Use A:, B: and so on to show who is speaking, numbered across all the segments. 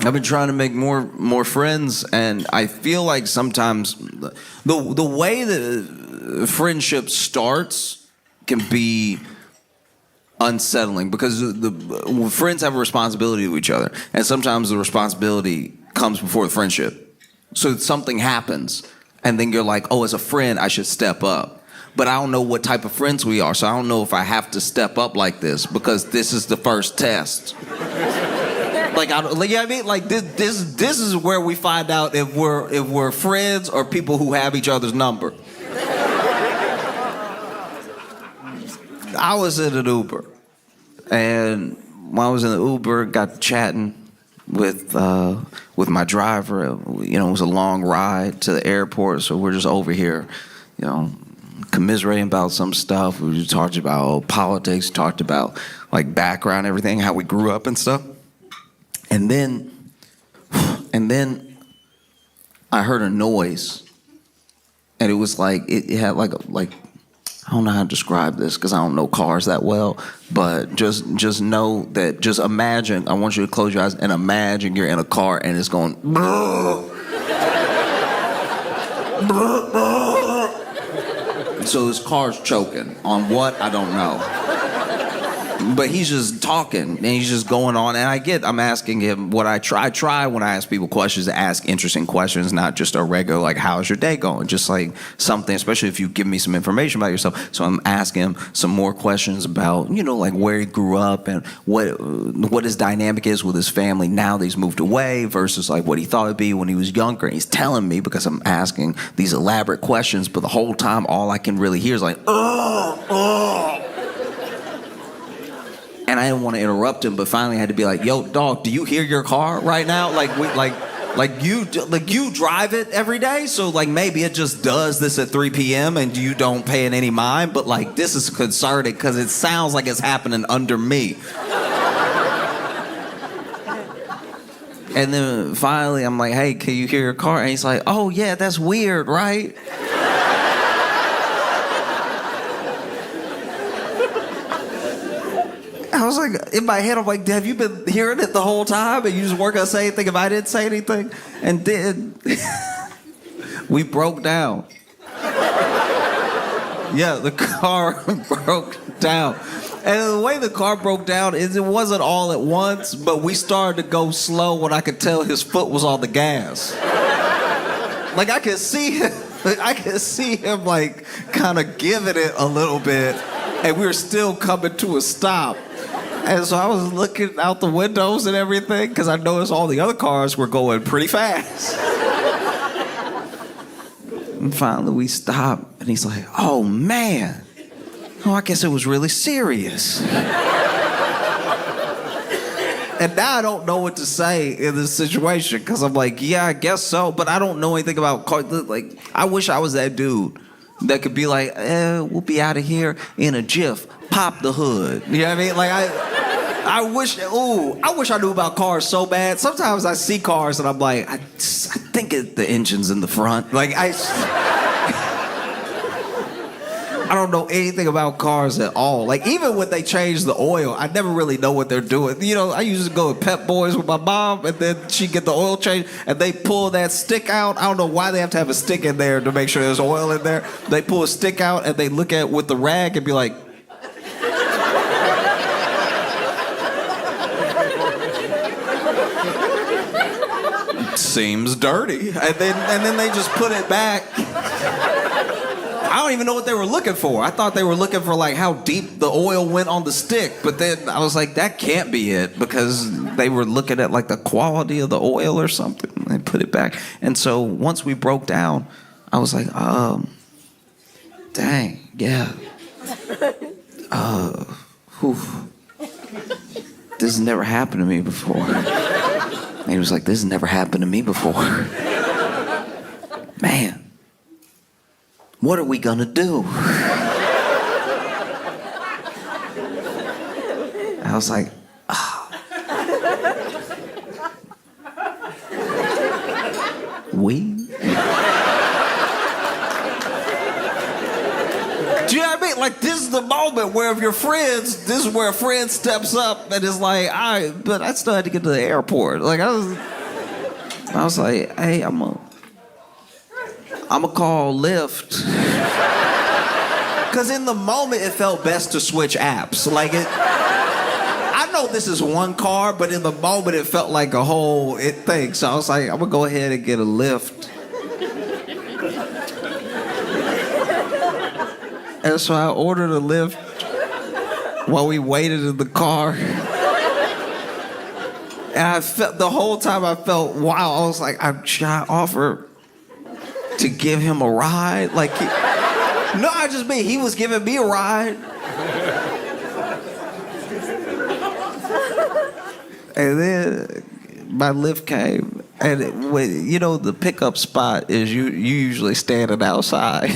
A: I've been trying to make more friends, and I feel like sometimes the way that friendship starts can be unsettling because friends have a responsibility to each other, and sometimes the responsibility comes before the friendship. So something happens, and then you're like, oh, as a friend, I should step up. But I don't know what type of friends we are, so I don't know if I have to step up like this because this is the first test. Like, you know what I mean? Like, this is where we find out if we're friends or people who have each other's number. I was in an Uber, and when I was in the Uber, got chatting with my driver. You know, it was a long ride to the airport, so we're just over here, you know, commiserating about some stuff. We just talked about politics, talked about like background, everything, how we grew up and stuff. And then I heard a noise, and it was like it had like I don't know how to describe this because I don't know cars that well, but just know that, just imagine. I want you to close your eyes and imagine you're in a car and it's going. So this car's choking on what? I don't know. But he's just talking, and he's just going on, and I'm asking him what I try when I ask people questions to ask interesting questions, not just a regular, like, how's your day going? Just like something, especially if you give me some information about yourself. So I'm asking him some more questions about, you know, like where he grew up and what his dynamic is with his family now that he's moved away versus like what he thought it'd be when he was younger. And he's telling me because I'm asking these elaborate questions, but the whole time all I can really hear is like, oh. And I didn't want to interrupt him, but finally I had to be like, "Yo, dog, do you hear your car right now? Like you drive it every day, so like maybe it just does this at 3 p.m. and you don't pay it any mind, but like this is concerning because it sounds like it's happening under me." And then finally I'm like, "Hey, can you hear your car?" And he's like, "Oh yeah, that's weird, right?" I was like, in my head, I'm like, have you been hearing it the whole time and you just weren't going to say anything if I didn't say anything? And then we broke down. Yeah, the car broke down. And the way the car broke down is it wasn't all at once, but we started to go slow when I could tell his foot was on the gas. Like I could see him like kind of giving it a little bit, and we were still coming to a stop. And so I was looking out the windows and everything because I noticed all the other cars were going pretty fast. And finally we stopped, and he's like, "Oh man, oh I guess it was really serious." And now I don't know what to say in this situation because I'm like, yeah, I guess so, but I don't know anything about cars. Like, I wish I was that dude that could be like, we'll be out of here in a jiff. Pop the hood. You know what I mean? Like, I wish I knew about cars so bad. Sometimes I see cars and I'm like, I think the engine's in the front. Like, I don't know anything about cars at all. Like, even when they change the oil, I never really know what they're doing. You know, I used to go to Pep Boys with my mom, and then she'd get the oil change, and they pull that stick out. I don't know why they have to have a stick in there to make sure there's oil in there. They pull a stick out, and they look at it with the rag and be like, seems dirty. And then they just put it back. I don't even know what they were looking for. I thought they were looking for like how deep the oil went on the stick, but then I was like, that can't be it, because they were looking at like the quality of the oil or something. They put it back. And so once we broke down, I was like, dang, yeah. This has never happened to me before. And he was like, this has never happened to me before. Man. What are we gonna do? I was like, we? Do you know what I mean? Like, this is the moment where if you're friends, this is where a friend steps up and is like, but I still had to get to the airport. Like, I was... I was like, hey, I'm gonna call Lyft. Because in the moment, it felt best to switch apps. Like, I know this is one car, but in the moment, it felt like a whole thing. So I was like, I'm gonna go ahead and get a Lyft. And so I ordered a Lyft while we waited in the car. And I felt, the whole time I felt, wow, I was like, should I offer to give him a ride? Like, no, I just mean, he was giving me a ride. And then my Lyft came, and you know, the pickup spot is you usually standing outside.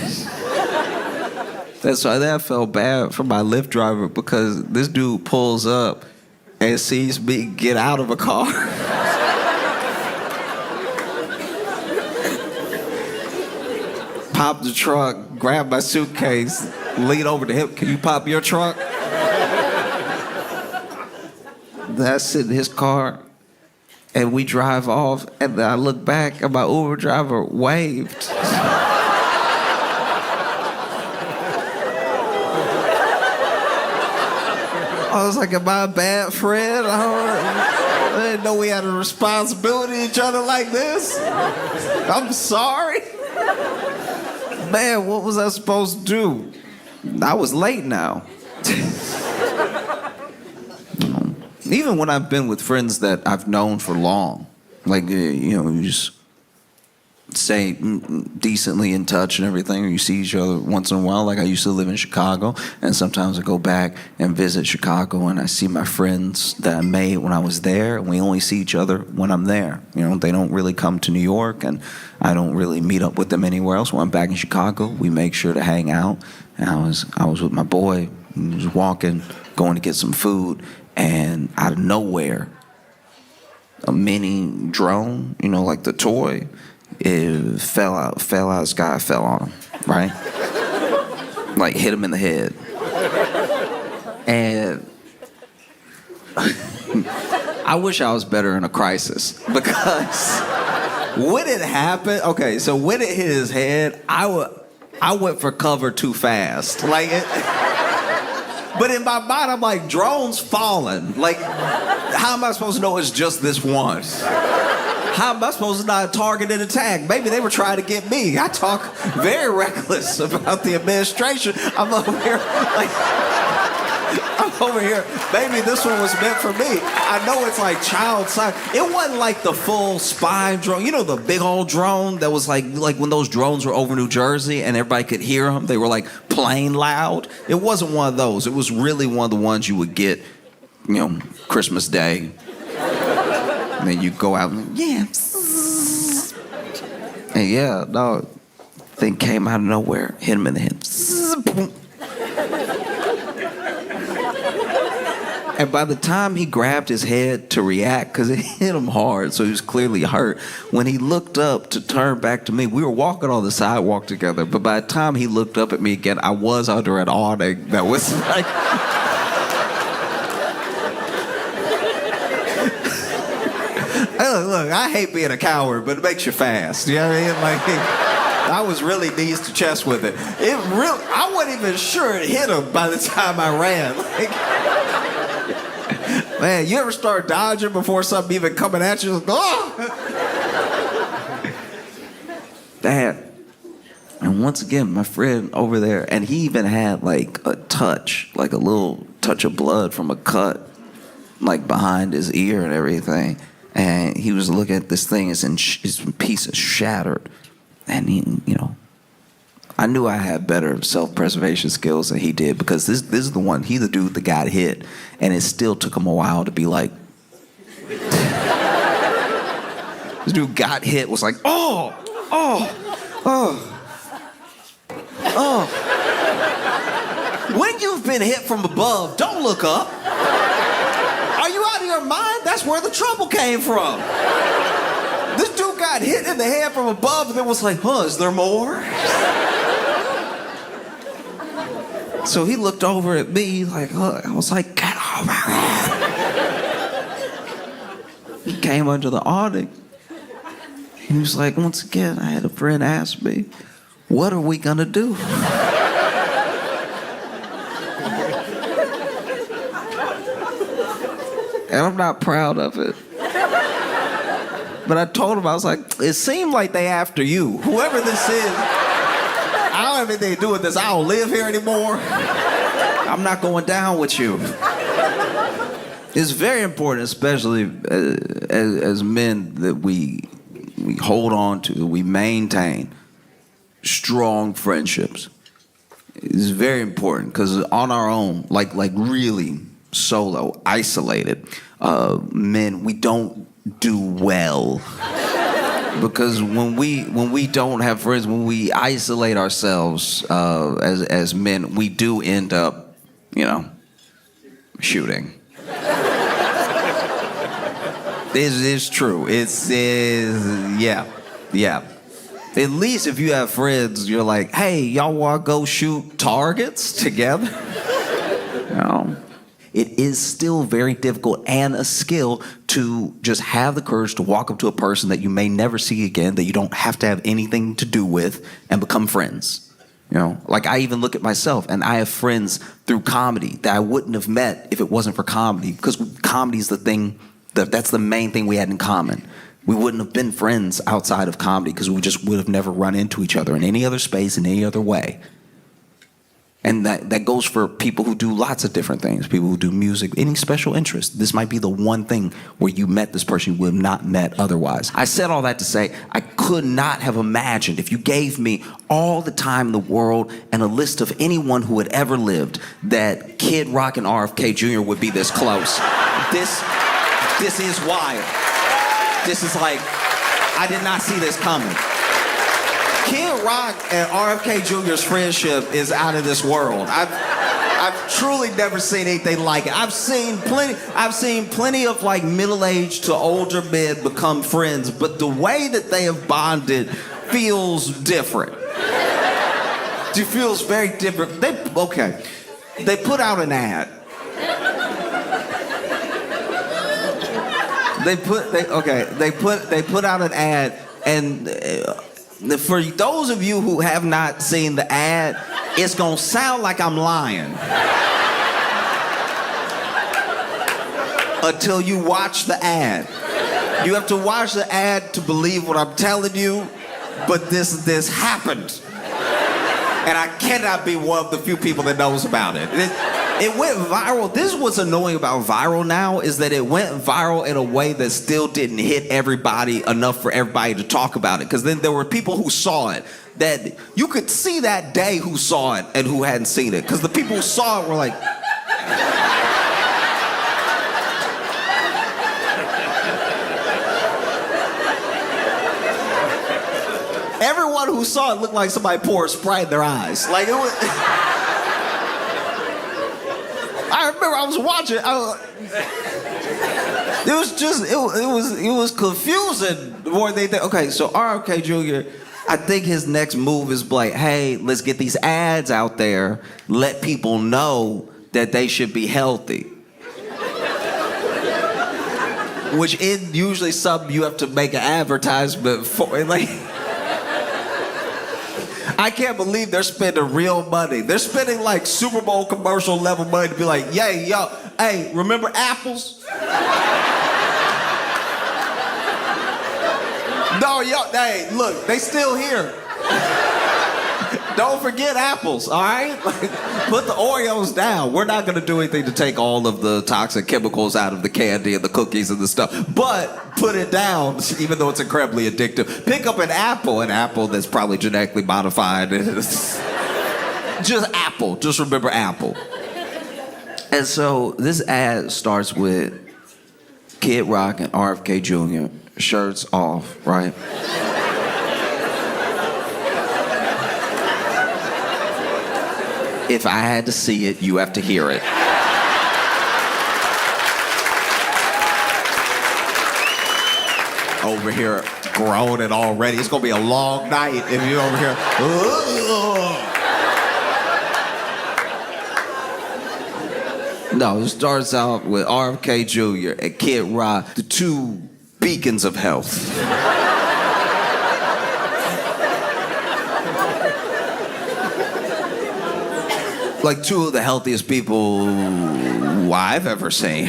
A: That's why that felt bad for my Lyft driver, because this dude pulls up and sees me get out of a car. Pop the trunk, grab my suitcase, lean over to him. Can you pop your trunk? Then I sit in his car, and we drive off, and then I look back, and my Uber driver waved. I was like, am I a bad friend? I didn't know we had a responsibility to each other like this. I'm sorry. Man, what was I supposed to do? I was late now. Even when I've been with friends that I've known for long, like, you know, you just stay decently in touch and everything, or you see each other once in a while. Like, I used to live in Chicago, and sometimes I go back and visit Chicago, and I see my friends that I made when I was there, and we only see each other when I'm there. You know, they don't really come to New York, and I don't really meet up with them anywhere else. When I'm back in Chicago, we make sure to hang out. And I was with my boy, he was walking, going to get some food, and out of nowhere, a mini drone, you know, like the toy, it fell out of the sky, fell on him, right? Like, hit him in the head. And I wish I was better in a crisis, because when it happened, okay, so when it hit his head, I went for cover too fast. Like, but in my mind, I'm like, drone's falling. Like, how am I supposed to know it's just this one? How am I supposed to not target and attack? Maybe they were trying to get me. I talk very reckless about the administration. I'm over here. Maybe this one was meant for me. I know it's like child size. It wasn't like the full spy drone. You know, the big old drone that was like when those drones were over New Jersey and everybody could hear them. They were like plain loud. It wasn't one of those. It was really one of the ones you would get, you know, Christmas Day. And then you go out and, yeah. And yeah, no, thing came out of nowhere, hit him in the head. And by the time he grabbed his head to react, because it hit him hard, so he was clearly hurt, when he looked up to turn back to me, we were walking on the sidewalk together, but by the time he looked up at me again, I was under an awning that was like... Look, I hate being a coward, but it makes you fast. You know what I mean? Like, I was really knees to chest with it. I wasn't even sure it hit him by the time I ran. Like, man, you ever start dodging before something even coming at you? Like, oh! That. And once again, my friend over there, and he even had like a touch, like a little touch of blood from a cut, like behind his ear and everything. And he was looking at this thing, it's in pieces, shattered. And he, you know, I knew I had better self-preservation skills than he did, because this is the one, he the dude that got hit, and it still took him a while to be like, this dude got hit, was like, oh. When you've been hit from above, don't look up. Are you out of your mind? That's where the trouble came from. This dude got hit in the head from above and then was like, is there more? So he looked over at me like, I was like, get over it. He came under the awning He was like, once again, I had a friend ask me, what are we gonna do? And I'm not proud of it. But I told him, I was like, it seemed like they after you. Whoever this is, I don't have anything to do with this. I don't live here anymore. I'm not going down with you. It's very important, especially as men, that we hold on to, we maintain strong friendships. It's very important because on our own, like really solo, isolated, men, we don't do well. Because when we don't have friends, when we isolate ourselves as men, we do end up, shooting. It's true. Yeah. At least if you have friends, you're like, hey, y'all want to go shoot targets together? It is still very difficult and a skill to just have the courage to walk up to a person that you may never see again, that you don't have to have anything to do with, and become friends. Like I even look at myself, and I have friends through comedy that I wouldn't have met if it wasn't for comedy, because comedy's the thing, that's the main thing we had in common. We wouldn't have been friends outside of comedy because we just would have never run into each other in any other space, in any other way. And that goes for people who do lots of different things, people who do music, any special interest. This might be the one thing where you met this person you would have not met otherwise. I said all that to say I could not have imagined, if you gave me all the time in the world and a list of anyone who had ever lived, that Kid Rock and RFK Jr. would be this close. This is wild. This is like, I did not see this coming. Kid Rock and RFK Jr.'s friendship is out of this world. I've truly never seen anything like it. I've seen plenty of like middle-aged to older men become friends, but the way that they have bonded feels different. It feels very different. They put out an ad. They put out an ad, and for those of you who have not seen the ad, it's gonna sound like I'm lying until you watch the ad. You have to watch the ad to believe what I'm telling you, but this happened, and I cannot be one of the few people that knows about it. It went viral. This is what's annoying about viral now, is that it went viral in a way that still didn't hit everybody enough for everybody to talk about it. Because then there were people who saw it that you could see that day who saw it and who hadn't seen it. Because the people who saw it were like... Everyone who saw it looked like somebody poured Sprite in their eyes. Like, it was... I remember I was watching. It was confusing more than they think. Okay, so RFK Jr., I think his next move is like, hey, let's get these ads out there, let people know that they should be healthy. Which is usually something you have to make an advertisement for. Like, I can't believe they're spending real money. They're spending like Super Bowl commercial level money to be like, yay, yo, hey, remember apples? No, yo, hey, look, they still here. Don't forget apples, all right? Like, put the Oreos down. We're not gonna do anything to take all of the toxic chemicals out of the candy and the cookies and the stuff, but put it down, even though it's incredibly addictive. Pick up an apple that's probably genetically modified. Just apple, just remember apple. And so this ad starts with Kid Rock and RFK Jr., shirts off, right? If I had to see it, you have to hear it. Over here groaning already. It's gonna be a long night if you're over here. No, it starts out with RFK Jr. and Kid Rock, the two beacons of health. like two of the healthiest people I've ever seen.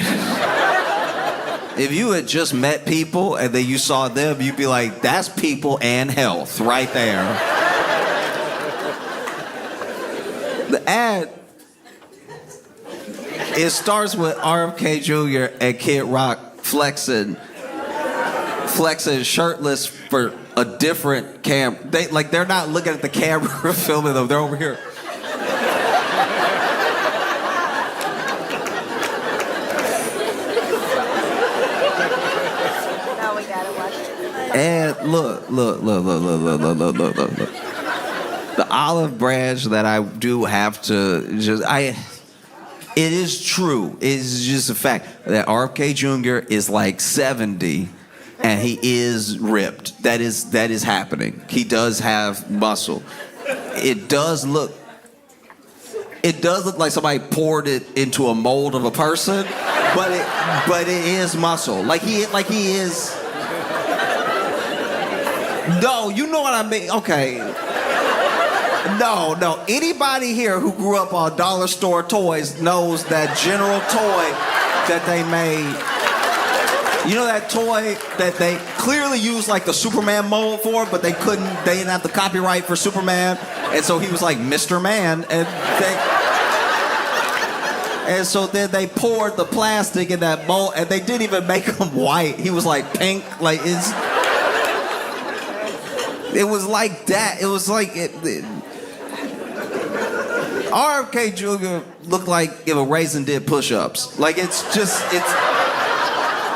A: If you had just met people and then you saw them, you'd be like, that's people and health right there. The ad, it starts with RFK Jr. and Kid Rock flexing shirtless for a different camera. They're not looking at the camera filming them. They're over here.
B: Now we gotta watch it.
A: And look. The olive branch that I do have to it is true. It's just a fact that RFK Jr. is like 70 and he is ripped. That is happening. He does have muscle. It does look like somebody poured it into a mold of a person, but it is muscle. Like he is. No, you know what I mean. Okay. No. Anybody here who grew up on dollar store toys knows that general toy that they made. You know that toy that they clearly used like the Superman mold for, but they didn't have the copyright for Superman, and so he was like Mr. Man, and so then they poured the plastic in that mold, and they didn't even make him white. He was like pink, like it was like that. It was like RFK Jr. looked like if a raisin did push-ups. Like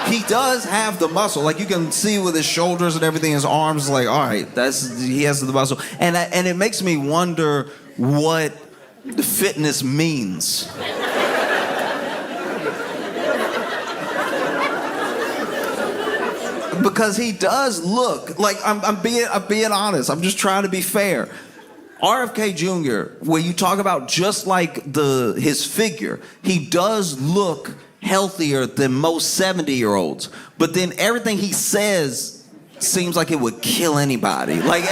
A: he does have the muscle. Like you can see with his shoulders and everything, his arms. Like, all right, he has the muscle, and it makes me wonder what the fitness means. Because he does look like I'm being honest. I'm just trying to be fair. RFK Jr., when you talk about just like his figure, he does look healthier than most 70-year-olds. But then everything he says seems like it would kill anybody. Like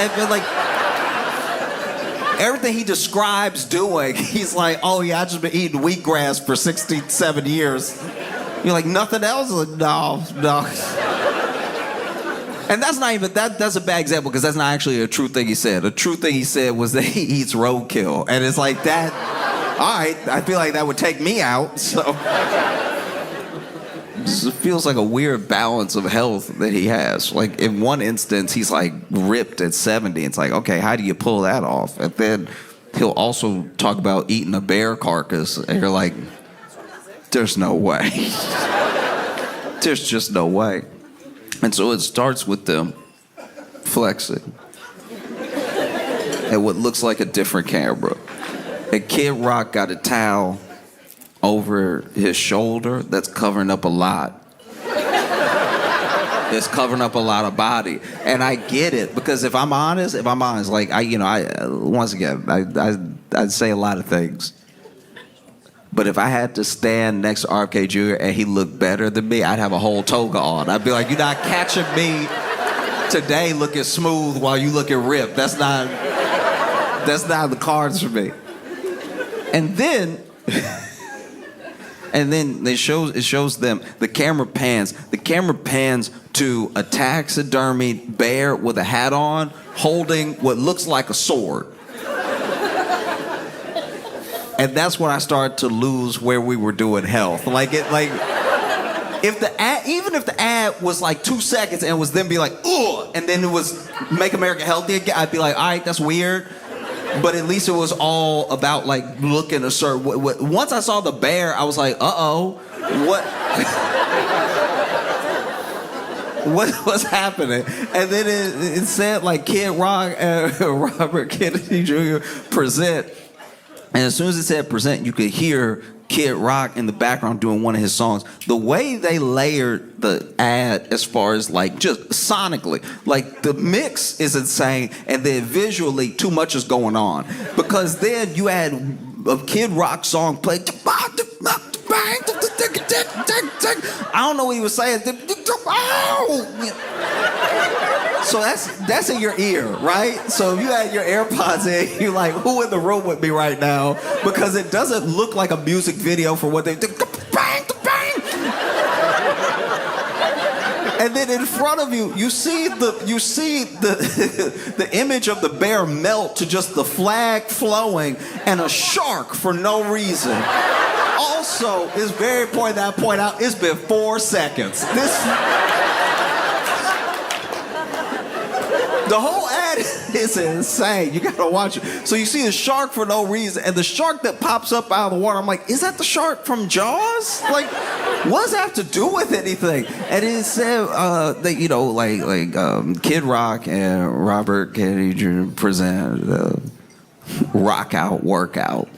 A: everything he describes doing, he's like, oh yeah, I just been eating wheatgrass for 67 years. You're like, nothing else? Like, no. And that's not even, that's a bad example because that's not actually a true thing he said. A true thing he said was that he eats roadkill. And it's like that, all right, I feel like that would take me out, so. It feels like a weird balance of health that he has. Like in one instance, he's like ripped at 70. It's like, okay, how do you pull that off? And then he'll also talk about eating a bear carcass. And you're like, there's no way. There's just no way. And so it starts with them flexing at what looks like a different camera. And Kid Rock got a towel over his shoulder that's covering up a lot. It's covering up a lot of body. And I get it, because if I'm honest, like once again, I'd say a lot of things. But if I had to stand next to RFK Jr. and he looked better than me, I'd have a whole toga on. I'd be like, you're not catching me today looking smooth while you looking ripped. That's not the cards for me. And then it shows them, the camera pans to a taxidermy bear with a hat on holding what looks like a sword. And that's when I started to lose where we were doing health. Even if the ad was like 2 seconds and it was them be like, ugh, and then it was make America healthy again, I'd be like, all right, that's weird. But at least it was all about like looking a certain. Once I saw the bear, I was like, what's happening? And then it said like Kid Rock and Robert Kennedy Jr. present. And as soon as it said present, you could hear Kid Rock in the background doing one of his songs. The way they layered the ad as far as like just sonically, like the mix is insane, and then visually too much is going on. Because then you had a Kid Rock song play. I don't know what he was saying. So that's in your ear, right? So if you had your AirPods in, you're like, who in the room with me right now? Because it doesn't look like a music video for what they do. Bang, bang. And then in front of you, you see the the image of the bear melt to just the flag flowing and a shark for no reason. Also, it's very important that I point out, it's been 4 seconds. The whole ad is insane. You gotta watch it. So you see the shark for no reason, and the shark that pops up out of the water, I'm like, is that the shark from Jaws? Like, what does that have to do with anything? And it said that, you know, Kid Rock and Robert Kennedy Jr. present Rock Out Workout.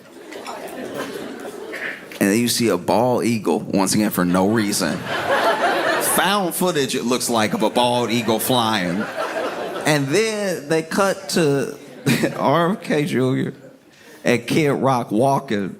A: And then you see a bald eagle, once again, for no reason. Found footage, it looks like, of a bald eagle flying. And then they cut to RFK Jr. and Kid Rock walking,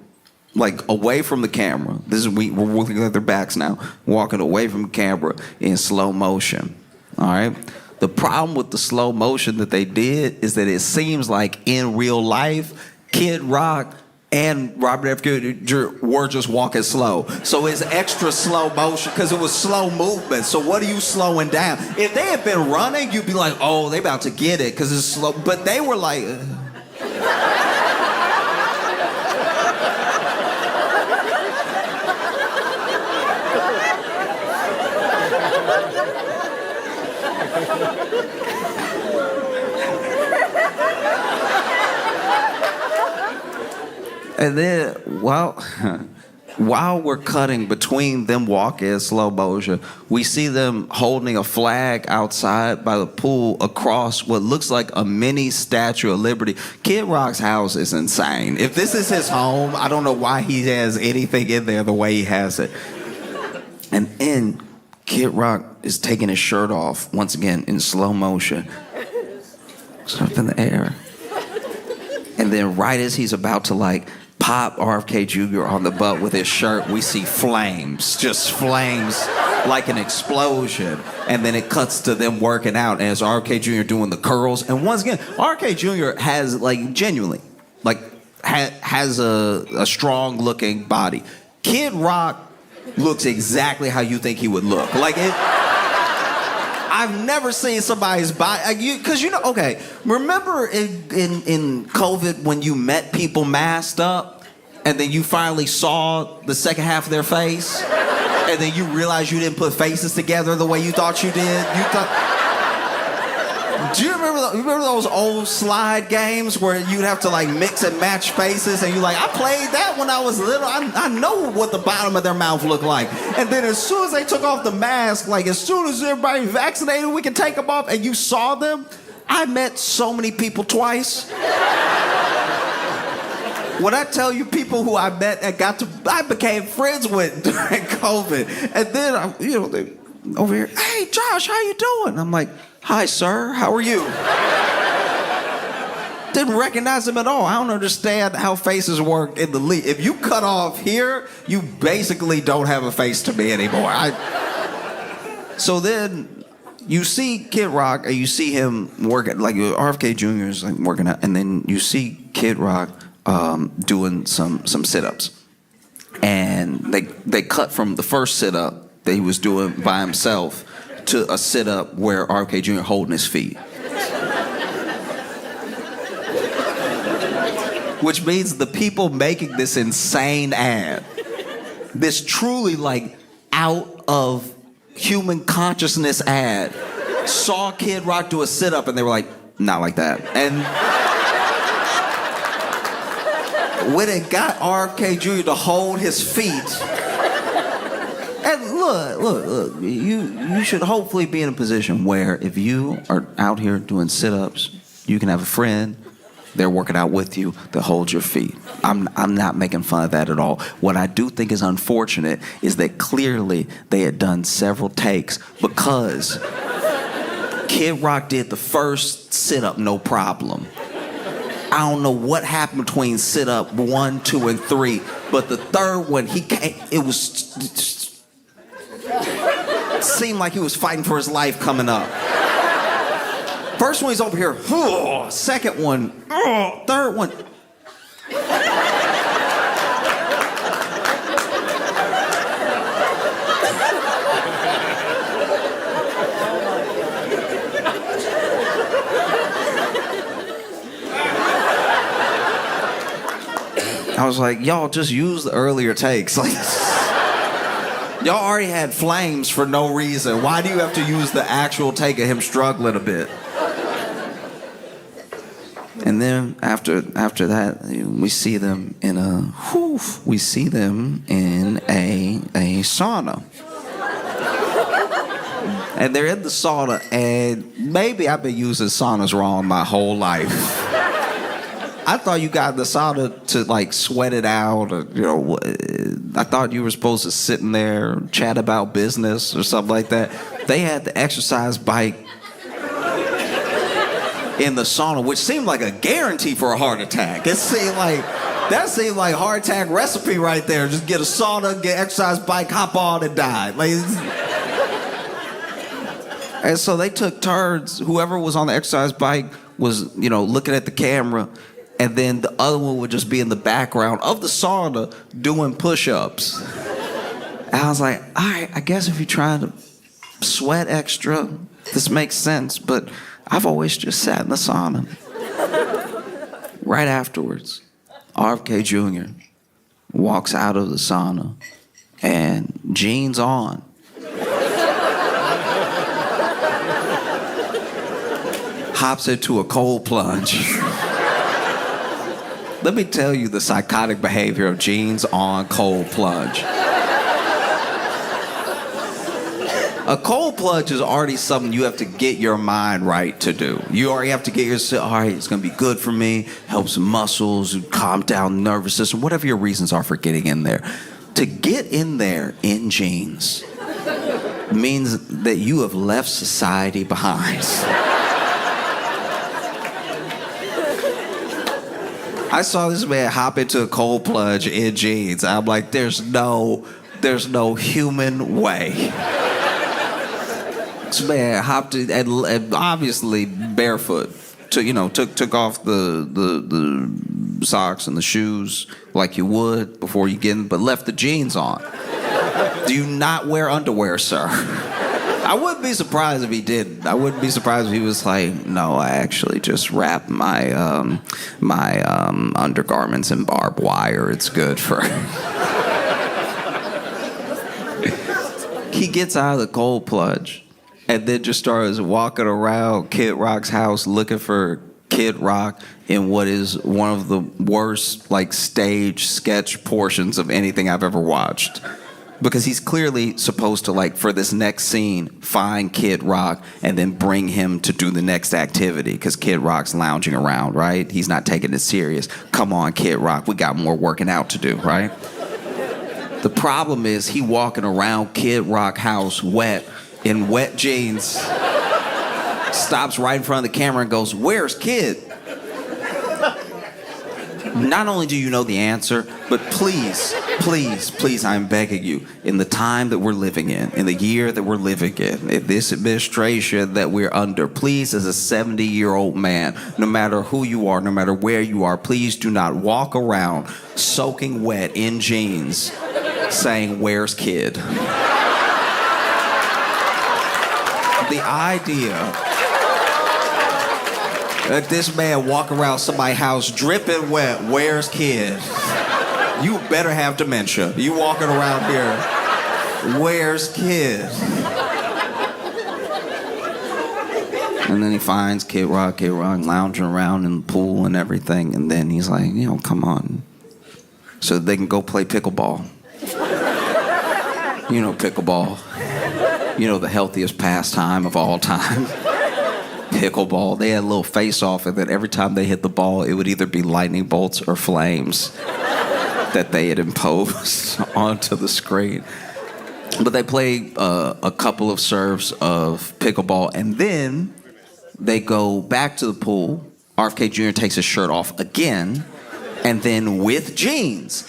A: like, away from the camera. We're looking at their backs now, walking away from the camera in slow motion. All right? The problem with the slow motion that they did is that it seems like in real life, Kid Rock and Robert F. Kennedy Jr. were just walking slow. So it's extra slow motion because it was slow movement. So what are you slowing down? If they had been running, you'd be like, oh, they about to get it because it's slow. But they were like... And then, while we're cutting between them walking in slow motion, we see them holding a flag outside by the pool across what looks like a mini Statue of Liberty. Kid Rock's house is insane. If this is his home, I don't know why he has anything in there the way he has it. And then Kid Rock is taking his shirt off, once again, in slow motion. It's up in the air. And then right as he's about to, like, pop RFK Jr. on the butt with his shirt, we see flames, just flames like an explosion. And then it cuts to them working out as RFK Jr. doing the curls. And once again, RFK Jr. has, like, genuinely, like, has a strong looking body. Kid Rock looks exactly how you think he would look. Like, I've never seen somebody's body, because okay, remember in COVID when you met people masked up and then you finally saw the second half of their face and then you realized you didn't put faces together the way you thought you did? Do you remember those old slide games where you'd have to, like, mix and match faces and you're like, I played that when I was little. I know what the bottom of their mouth looked like. And then as soon as they took off the mask, like, as soon as everybody vaccinated, we can take them off, and you saw them. I met so many people twice. When I tell you people who I met and I became friends with during COVID. And then, they over here, hey, Josh, how you doing? I'm like, hi, sir, how are you? Didn't recognize him at all. I don't understand how faces work in the league. If you cut off here, you basically don't have a face to me anymore. So then you see Kid Rock, and you see him working, like RFK Jr. is, like, working out, and then you see Kid Rock doing some sit-ups. And they cut from the first sit-up that he was doing by himself to a sit-up where RFK Jr. holding his feet. Which means the people making this insane ad, this truly, like, out of human consciousness ad, saw Kid Rock do a sit-up and they were like, not like that. And when it got RFK Jr. to hold his feet, and look, you should hopefully be in a position where if you are out here doing sit-ups, you can have a friend, they're working out with you, they'll hold your feet. I'm not making fun of that at all. What I do think is unfortunate is that clearly they had done several takes because Kid Rock did the first sit-up no problem. I don't know what happened between sit-up 1, 2, and 3, but the third one, seemed like he was fighting for his life coming up. First one, he's over here. Second one. Third one. I was like, y'all just use the earlier takes. Like, y'all already had flames for no reason. Why do you have to use the actual take of him struggling a bit? And then after that, we see them in a sauna. And they're in the sauna, and maybe I've been using saunas wrong my whole life. I thought you got in the sauna to like sweat it out, or, I thought you were supposed to sit in there and chat about business or something like that. They had the exercise bike in the sauna, which seemed like a guarantee for a heart attack. That seemed like heart attack recipe right there. Just get a sauna, get exercise bike, hop on and die. And so they took turns. Whoever was on the exercise bike was, looking at the camera. And then the other one would just be in the background of the sauna doing push-ups. And I was like, all right, I guess if you're trying to sweat extra, this makes sense. But I've always just sat in the sauna. Right afterwards, RFK Jr. walks out of the sauna and jeans on. Hops into a cold plunge. Let me tell you the psychotic behavior of jeans on cold plunge. A cold plunge is already something you have to get your mind right to do. You already have to get yourself, all right, it's gonna be good for me, helps muscles, calm down the nervous system, whatever your reasons are for getting in there. To get in there in jeans means that you have left society behind. I saw this man hop into a cold plunge in jeans. I'm like, there's no human way. This man hopped in, and obviously barefoot. Took off the socks and the shoes like you would before you get in, but left the jeans on. Do you not wear underwear, sir? I wouldn't be surprised if he didn't. I wouldn't be surprised if he was like, no, I actually just wrap my undergarments in barbed wire. It's good for... He gets out of the cold plunge and then just starts walking around Kid Rock's house looking for Kid Rock in what is one of the worst stage sketch portions of anything I've ever watched. Because he's clearly supposed to, for this next scene, find Kid Rock and then bring him to do the next activity. Because Kid Rock's lounging around, right? He's not taking it serious. Come on, Kid Rock. We got more working out to do, right? The problem is he walking around Kid Rock house wet, in wet jeans, stops right in front of the camera and goes, "Where's Kid?" Not only do you know the answer, but please, I'm begging you, in the time that we're living in the year that we're living in this administration that we're under, please, as a 70-year-old man, no matter who you are, no matter where you are, please do not walk around soaking wet in jeans saying, "Where's Kid?" The idea that this man walk around somebody's house dripping wet, "Where's Kid?" You better have dementia. You walking around here, "Where's Kid?" And then he finds Kid Rock lounging around in the pool and everything, and then he's like, come on. So they can go play pickleball. Pickleball. The healthiest pastime of all time. Pickleball. They had a little face-off, and then every time they hit the ball, it would either be lightning bolts or flames that they had imposed onto the screen. But they played a couple of serves of pickleball, and then they go back to the pool. RFK Jr. takes his shirt off again, and then with jeans,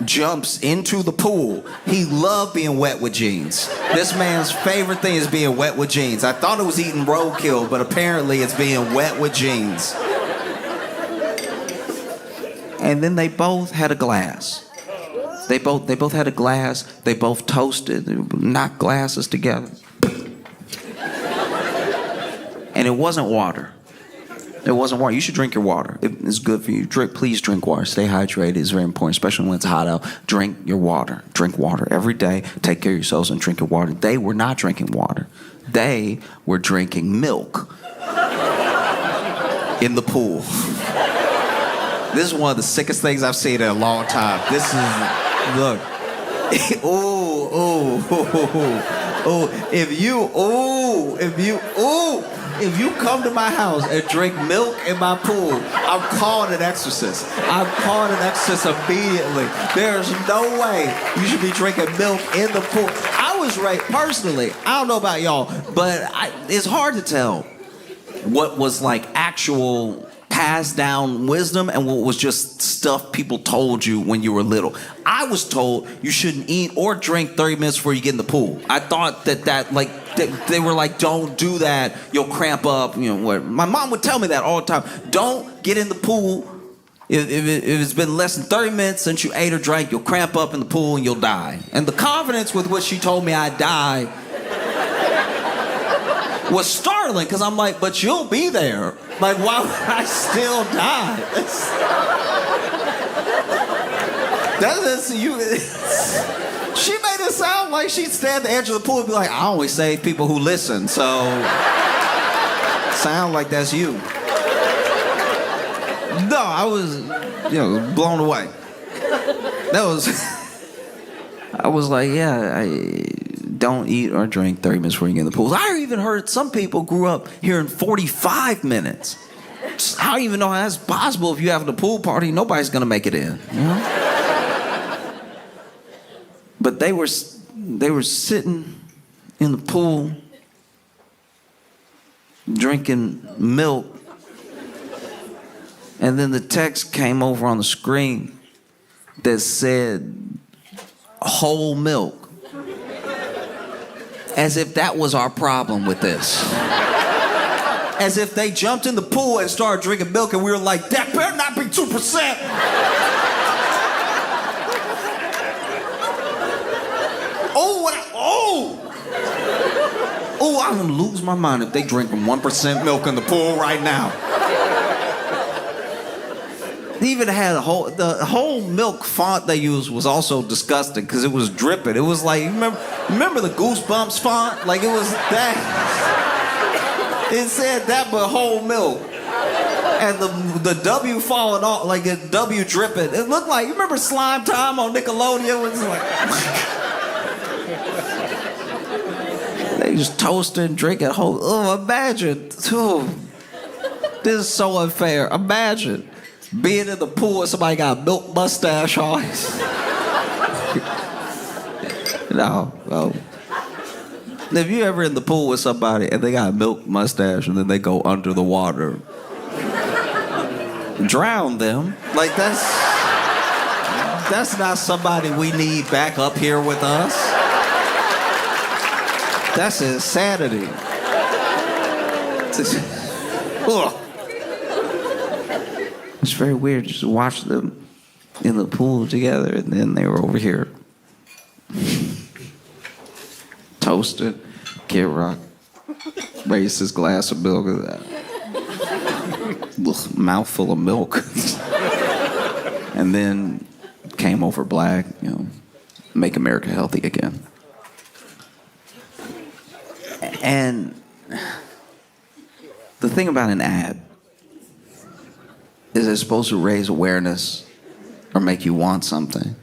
A: jumps into the pool. He loved being wet with jeans. This man's favorite thing is being wet with jeans. I thought it was eating roadkill, but apparently it's being wet with jeans. And then they both had a glass. They both had a glass. They both toasted. They knocked glasses together. And it wasn't water. It wasn't water. You should drink your water. It's good for you. Please drink water. Stay hydrated. It's very important, especially when it's hot out. Drink your water. Drink water every day. Take care of yourselves and drink your water. They were not drinking water. They were drinking milk in the pool. This is one of the sickest things I've seen in a long time. This is, look. If you come to my house and drink milk in my pool, I'm calling an exorcist. I'm calling an exorcist immediately. There's no way you should be drinking milk in the pool. I was raised, personally, I don't know about y'all, but it's hard to tell what was like actual passed down wisdom and what was just stuff people told you when you were little. I was told you shouldn't eat or drink 30 minutes before you get in the pool. I thought that they were like, don't do that, you'll cramp up. You know what? My mom would tell me that all the time. Don't get in the pool if it's been less than 30 minutes since you ate or drank. You'll cramp up in the pool and you'll die. And the confidence with which she told me I'd die was startling, because I'm like, but you'll be there. Like, why would I still die? She made it sound like she'd stand at the edge of the pool and be like, I always save people who listen, so sound like that's you. No, I was, blown away. I was like, yeah, don't eat or drink 30 minutes before you get in the pool. I even heard some people grew up hearing 45 minutes. I don't even know how that's possible. If you have a pool party, nobody's going to make it in. You know? But they were sitting in the pool, drinking milk, and then the text came over on the screen that said whole milk. As if that was our problem with this. As if they jumped in the pool and started drinking milk and we were like, that better not be 2%. I'm gonna lose my mind if they drink 1% milk in the pool right now. They even had the whole milk font they used was also disgusting because it was dripping. It was like, remember the Goosebumps font? Like, it was that. It said that, but whole milk. And the W falling off, like a W dripping. It looked like, you remember Slime Time on Nickelodeon? It was like, they just toasted and drinking whole. Oh, imagine. Oh, this is so unfair. Imagine being in the pool and somebody got a milk mustache on. No. If you ever in the pool with somebody and they got a milk mustache and then they go under the water, drown them. Like, that's not somebody we need back up here with us. That's insanity. It's very weird just to watch them in the pool together, and then they were over here toasted. Kid Rock raised his glass of milk, mouthful of milk, and then came over black, make America healthy again. And the thing about an ad is it's supposed to raise awareness or make you want something.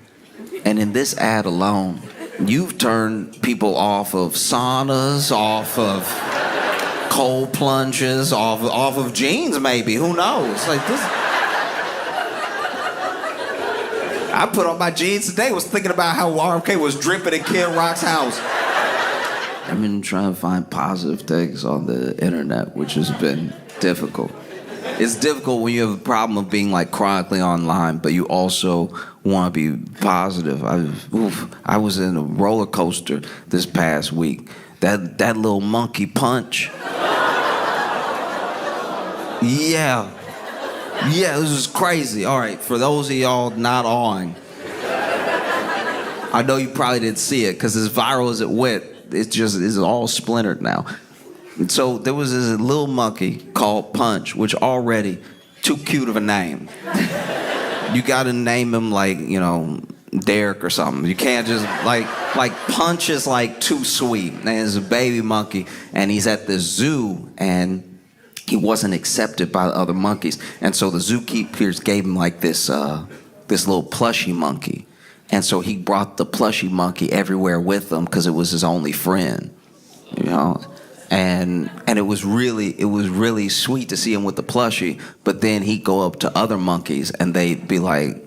A: And in this ad alone, you've turned people off of saunas, off of cold plunges, off of jeans maybe, who knows? Like this. I put on my jeans today, was thinking about how RFK was dripping in Kid Rock's house. I've been trying to find positive things on the internet, which has been difficult. It's difficult when you have a problem of being like chronically online, but you also want to be positive. I was in a roller coaster this past week. That little monkey punch. Yeah, this is crazy. All right, for those of y'all not on, I know you probably didn't see it because as viral as it went, it's all splintered now. And so there was this little monkey called Punch, which already too cute of a name. You gotta name him like, Derek or something. You can't just like Punch is like too sweet. And there's a baby monkey and he's at the zoo and he wasn't accepted by the other monkeys. And so the zookeepers gave him like this little plushie monkey. And so he brought the plushie monkey everywhere with him because it was his only friend, And it was really sweet to see him with the plushie, but then he'd go up to other monkeys and they'd be like,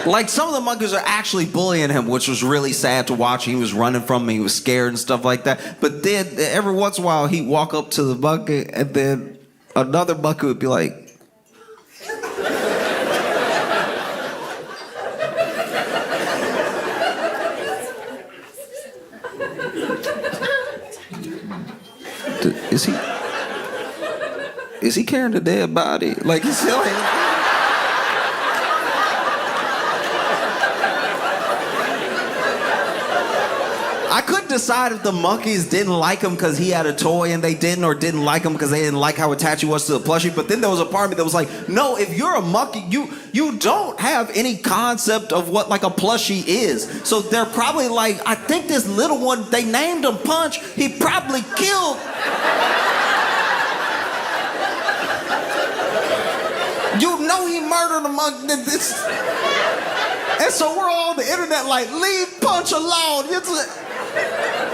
A: like some of the monkeys are actually bullying him, which was really sad to watch. He was running from me, he was scared and stuff like that. But then every once in a while he'd walk up to the monkey and then another monkey would be like, is he carrying a dead body? Like he's still I couldn't decide if the monkeys didn't like him because he had a toy and they didn't, or didn't like him because they didn't like how attached he was to the plushie. But then there was a part of me that was like, no, if you're a monkey, you don't have any concept of what like a plushie is. So they're probably like, I think this little one, they named him Punch, he probably killed. He murdered a monkey. And so we're all on the internet like, leave Punch alone.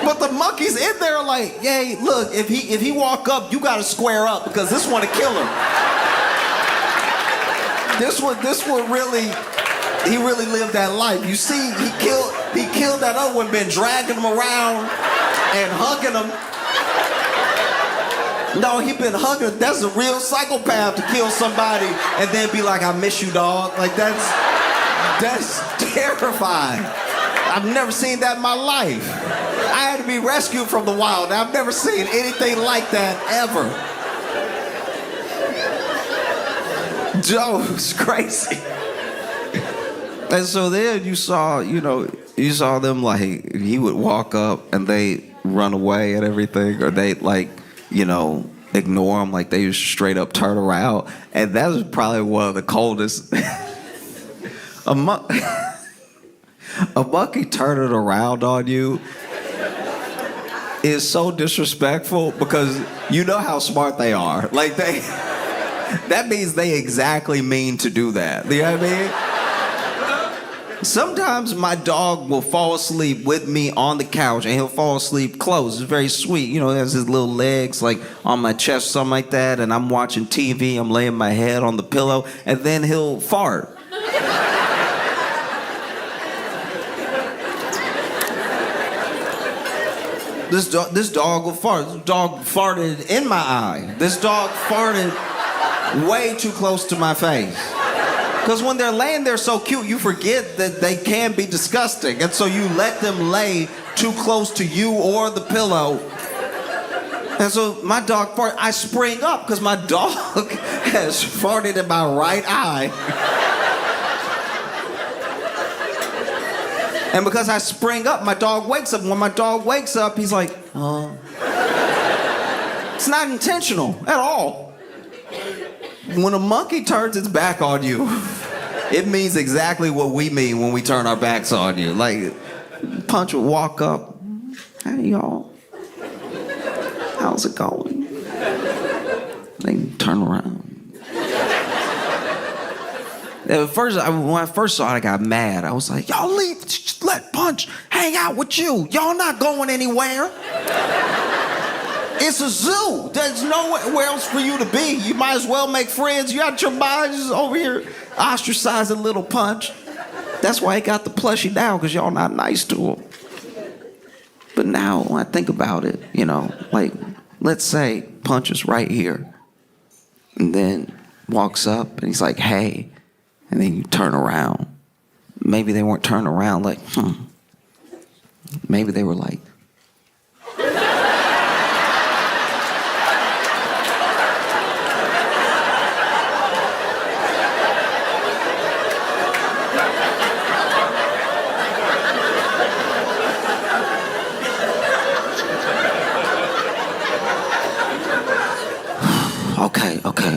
A: But the monkeys in there like, yay, look, if he walk up, you gotta square up because this one to kill him. This one really, he really lived that life. You see, he killed that other one, been dragging him around and hugging him. No, he been hugging. That's a real psychopath to kill somebody and then be like, I miss you, dog. Like that's terrifying. I've never seen that in my life. I had to be rescued from the wild. I've never seen anything like that ever. Joe, it's crazy. And so then you saw them like, he would walk up and they run away and everything, or they ignore him, like they just straight up turn around. And that was probably one of the coldest. A monkey turning around on you is so disrespectful because you know how smart they are. Like that means they exactly mean to do that. You know what I mean? Sometimes my dog will fall asleep with me on the couch and he'll fall asleep close. It's very sweet. He has his little legs like on my chest or something like that, and I'm watching TV, I'm laying my head on the pillow, and then he'll fart. This dog will fart. This dog farted in my eye. This dog farted way too close to my face. Because when they're laying there so cute, you forget that they can be disgusting. And so you let them lay too close to you or the pillow. And so my dog farted. I spring up because my dog has farted in my right eye. And because I spring up, my dog wakes up. When my dog wakes up, he's like, oh. It's not intentional at all. When a monkey turns its back on you, it means exactly what we mean when we turn our backs on you. Like, Punch would walk up, hey y'all, how's it going? They turn around. At first, when I first saw it, I got mad. I was like, y'all leave, just let Punch hang out with you. Y'all not going anywhere. It's a zoo. There's nowhere else for you to be. You might as well make friends. You got your mind just over here ostracizing little Punch. That's why he got the plushie down, because y'all not nice to him. But now when I think about it, you know, like, let's say punches right here, and then walks up and he's like, hey, and then you turn around. Maybe they weren't turning around like, Maybe they were like,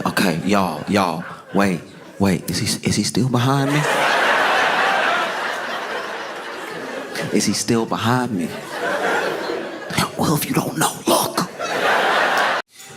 A: okay, y'all, wait, is he still behind me? Is he still behind me? Well, if you don't know, look.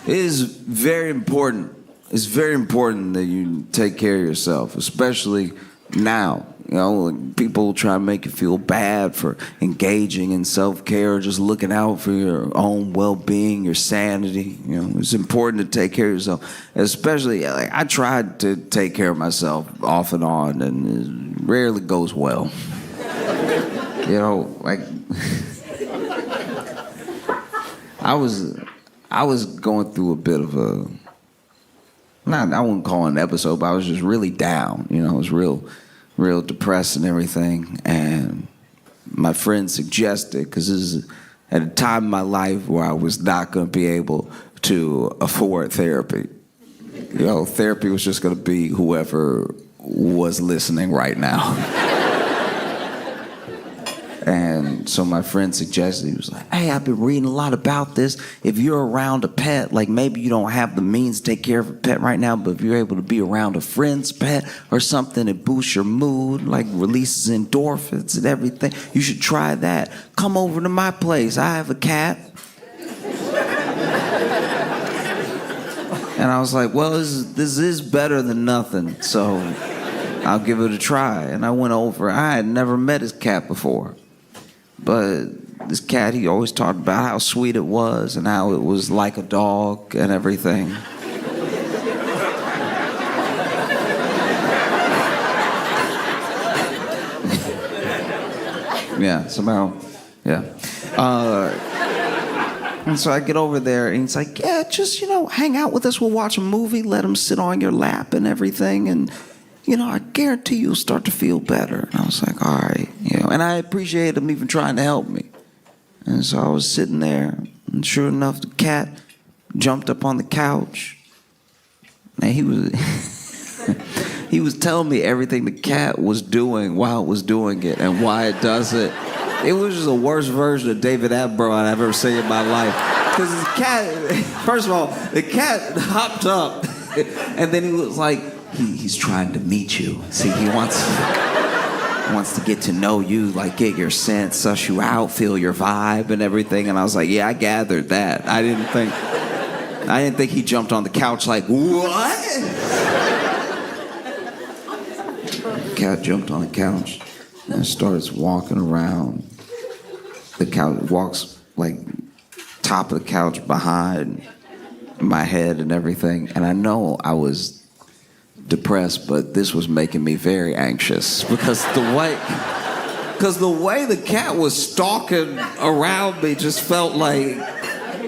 A: It is very important. It's very important that you take care of yourself, especially now. You know, people try to make you feel bad for engaging in self-care, just looking out for your own well-being, your sanity. You know, it's important to take care of yourself. Especially, like, I tried to take care of myself off and on, and it rarely goes well. You know, like, I was going through a bit of a, I wouldn't call it an episode, but I was just really down. You know, I was real depressed and everything. And my friend suggested, because this is at a time in my life where I was not going to be able to afford therapy. You know, therapy was just going to be whoever was listening right now. And so my friend suggested, he was like, hey, I've been reading a lot about this. If you're around a pet, like maybe you don't have the means to take care of a pet right now, but if you're able to be around a friend's pet or something, it boosts your mood, like releases endorphins and everything. You should try that. Come over to my place. I have a cat. And I was like, well, this is better than nothing, so I'll give it a try. And I went over. I had never met his cat before. But this cat, he always talked about how sweet it was and how it was like a dog and everything. Yeah, somehow, yeah. And so I get over there and he's like, yeah, just, you know, hang out with us. We'll watch a movie, let him sit on your lap and everything. And, you know, I guarantee you'll start to feel better. And I was like, all right, you know, and I appreciated him even trying to help me. And so I was sitting there, and sure enough, the cat jumped up on the couch. And he was telling me everything the cat was doing while it was doing it and why it does it. It was just the worst version of David Attenborough I've ever seen in my life. Because the cat, first of all, the cat hopped up, and then he was like, he's trying to meet you. See, he wants to get to know you, like get your scent, suss you out, feel your vibe and everything. And I was like, yeah, I gathered that. I didn't think he jumped on the couch like, what? The cat jumped on the couch and starts walking around. The couch walks like top of the couch behind my head and everything. And I know I was depressed, but this was making me very anxious because the way the cat was stalking around me just felt like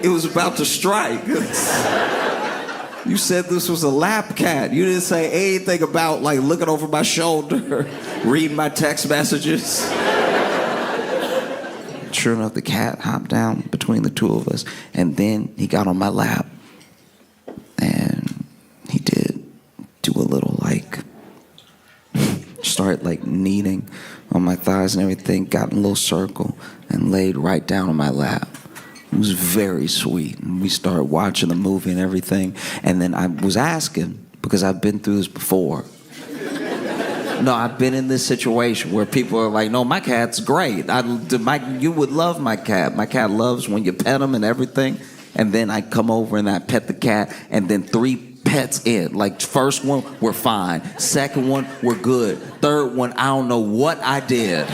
A: it was about to strike. You said this was a lap cat. You didn't say anything about like looking over my shoulder, reading my text messages. Sure enough, the cat hopped down between the two of us, and then he got on my lap, and he did do a little like, start like kneading on my thighs and everything, got in a little circle, and laid right down on my lap. It was very sweet. And we started watching the movie and everything. And then I was asking, because I've been through this before. No, I've been in this situation where people are like, no, my cat's great. You would love my cat. My cat loves when you pet him and everything. And then I come over and I pet the cat, and then 3 pets in. Like, first one, we're fine. Second one, we're good. Third one, I don't know what I did.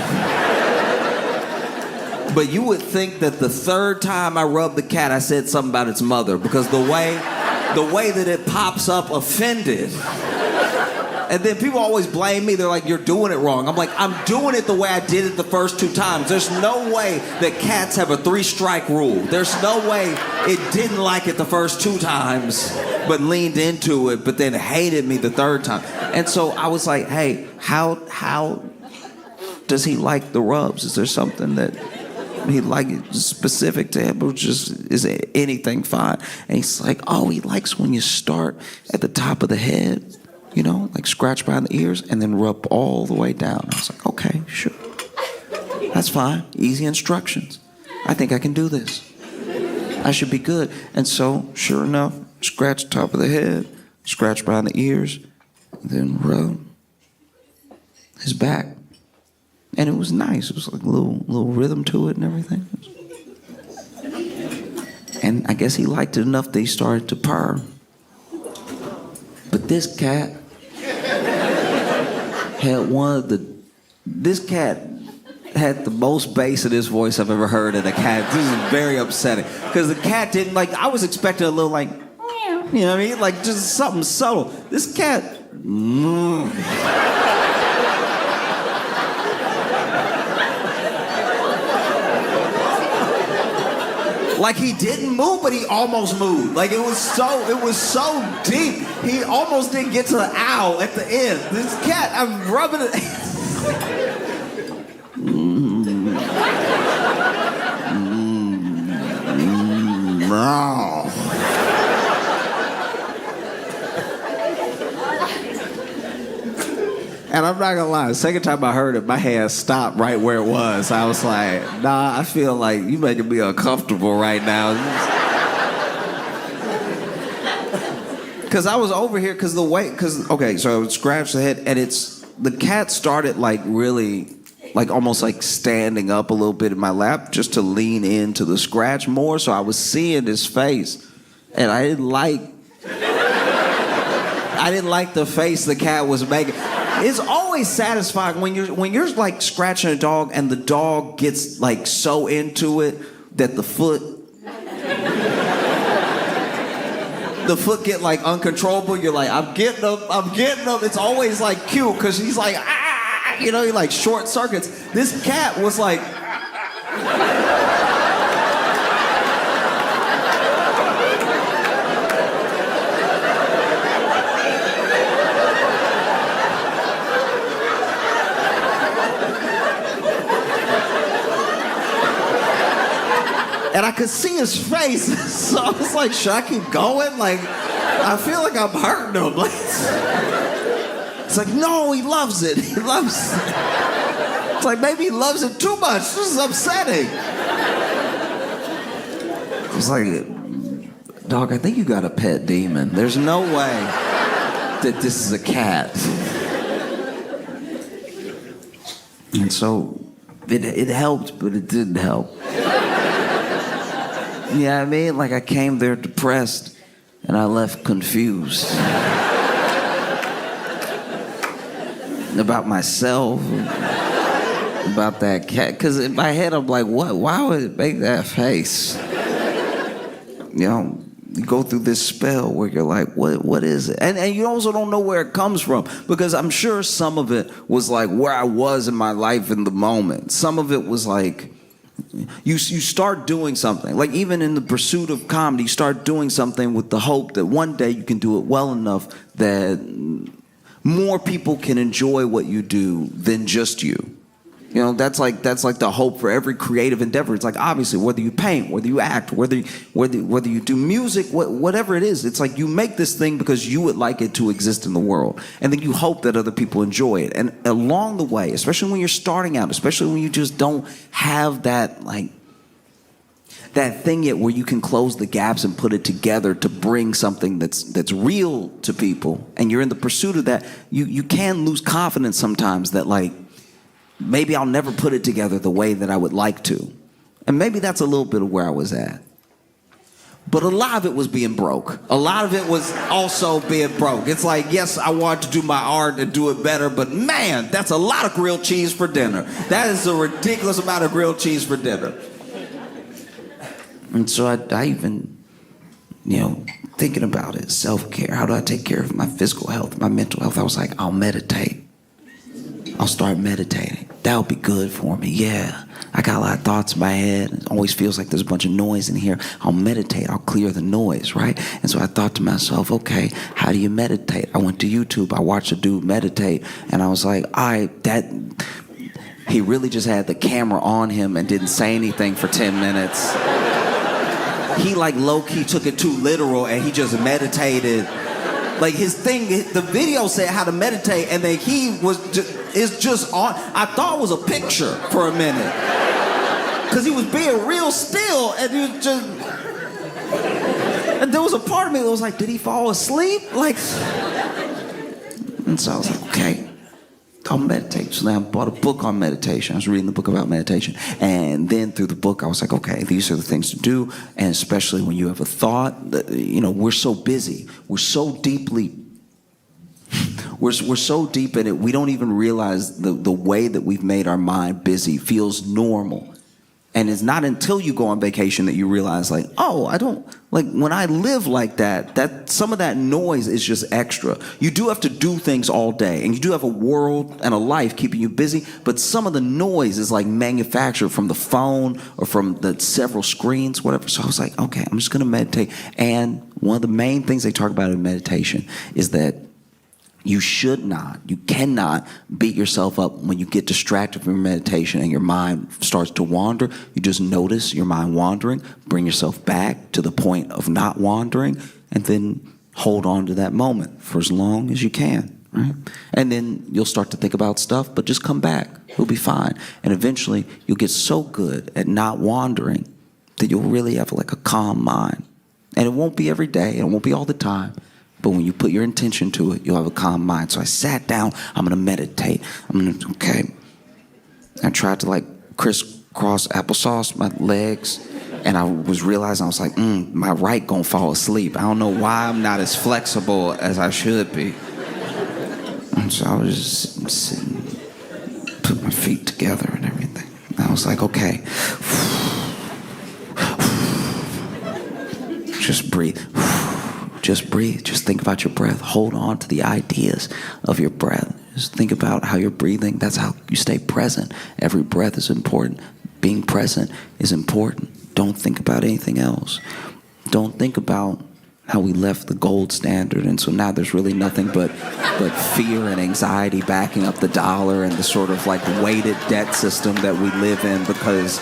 A: But you would think that the third time I rubbed the cat, I said something about its mother, because the way that it pops up offended.
C: And then people always blame me. They're like, you're doing it wrong. I'm like, I'm doing it the way I did it the first 2 times. There's no way that cats have a 3-strike rule. There's no way it didn't like it the first 2 times, but leaned into it, but then hated me the 3rd time. And so I was like, hey, how does he like the rubs? Is there something that he like specific to him, or just is anything fine? And he's like, oh, he likes when you start at the top of the head, you know, like scratch behind the ears and then rub all the way down. I was like, okay, sure. That's fine. Easy instructions. I think I can do this. I should be good. And so, sure enough, scratch top of the head, scratch behind the ears, and then rub his back. And it was nice. It was like a little rhythm to it and everything. And I guess he liked it enough that he started to purr. But this cat had this cat had the most bass in his voice I've ever heard in a cat. This is very upsetting. Because the cat didn't, like, I was expecting a little, like, you know what I mean? Like, just something subtle. This cat, like he didn't move, but he almost moved. Like it was so deep. He almost didn't get to the owl at the end. This cat, I'm rubbing it. And I'm not gonna lie, the second time I heard it, my hand stopped right where it was. I was like, nah, I feel like you making me uncomfortable right now. Cause I was over here, okay, so I would scratch the head, and the cat started like really, like almost like standing up a little bit in my lap just to lean into the scratch more, so I was seeing his face, and I didn't like the face the cat was making. It's always satisfying when you're like scratching a dog and the dog gets like so into it that the foot get like uncontrollable. You're like, I'm getting him. It's always like cute because he's like, ah, you know, he like short circuits. This cat was like. And I could see his face, so I was like, should I keep going? Like, I feel like I'm hurting him. Like, it's like, no, he loves it. He loves it. It's like, maybe he loves it too much. This is upsetting. It's like, dog, I think you got a pet demon. There's no way that this is a cat. And so, it helped, but it didn't help. You know what I mean? Like I came there depressed and I left confused about myself, about that cat. Because in my head I'm like, what? Why would it make that face? You know, you go through this spell where you're like, what is it? And you also don't know where it comes from, because I'm sure some of it was like where I was in my life in the moment. Some of it was like, you start doing something, like even in the pursuit of comedy, you start doing something with the hope that one day you can do it well enough that more people can enjoy what you do than just you. You know, that's like the hope for every creative endeavor. It's like, obviously, whether you paint, whether you act, whether you do music, whatever it is, it's like you make this thing because you would like it to exist in the world, and then you hope that other people enjoy it. And along the way, especially when you're starting out, especially when you just don't have that thing yet where you can close the gaps and put it together to bring something that's real to people, and you're in the pursuit of that, you can lose confidence sometimes that like, maybe I'll never put it together the way that I would like to. And maybe that's a little bit of where I was at. But a lot of it was being broke. A lot of it was also being broke. It's like, yes, I want to do my art and do it better, but man, that's a lot of grilled cheese for dinner. That is a ridiculous amount of grilled cheese for dinner. And so I even,
A: thinking about it, self-care. How do I take care of my physical health, my mental health? I was like, I'll meditate. I'll start meditating. That'll be good for me. Yeah. I got a lot of thoughts in my head. It always feels like there's a bunch of noise in here. I'll meditate. I'll clear the noise, right? And so I thought to myself, okay, how do you meditate? I went to YouTube. I watched a dude meditate. And I was like, he really just had the camera on him and didn't say anything for 10 minutes. He like low-key took it too literal and he just meditated. Like his thing, the video said how to meditate, and then he was it's just on. I thought it was a picture for a minute, because he was being real still, and he was just. And there was a part of me that was like, did he fall asleep? Like, and so I was like, okay, I'll meditate. So then I bought a book on meditation. I was reading the book about meditation, and then through the book, I was like, okay, these are the things to do, and especially when you have a thought. We're so busy. We're so deeply. We're so deep in it, we don't even realize the way that we've made our mind busy feels normal. And it's not until you go on vacation that you realize, like, oh, I don't, like, when I live like that some of that noise is just extra. You do have to do things all day, and you do have a world and a life keeping you busy, but some of the noise is like manufactured from the phone or from the several screens, whatever. So I was like, okay, I'm just gonna meditate. And one of the main things they talk about in meditation is that you cannot beat yourself up when you get distracted from meditation and your mind starts to wander. You just notice your mind wandering, bring yourself back to the point of not wandering, and then hold on to that moment for as long as you can, right? And then you'll start to think about stuff, but just come back. You'll be fine. And eventually you'll get so good at not wandering that you'll really have like a calm mind. And it won't be every day, and it won't be all the time. But when you put your intention to it, you'll have a calm mind. So I sat down. I'm going to meditate. Okay. I tried to like crisscross applesauce my legs. And I was realizing, I was like, my right going to fall asleep. I don't know why I'm not as flexible as I should be. And so I was just sitting, put my feet together and everything. And I was like, okay. Just breathe. Just breathe. Just think about your breath. Hold on to the ideas of your breath. Just think about how you're breathing. That's how you stay present. Every breath is important. Being present is important. Don't think about anything else. Don't think about how we left the gold standard, and so now there's really nothing but fear and anxiety backing up the dollar and the sort of like weighted debt system that we live in, because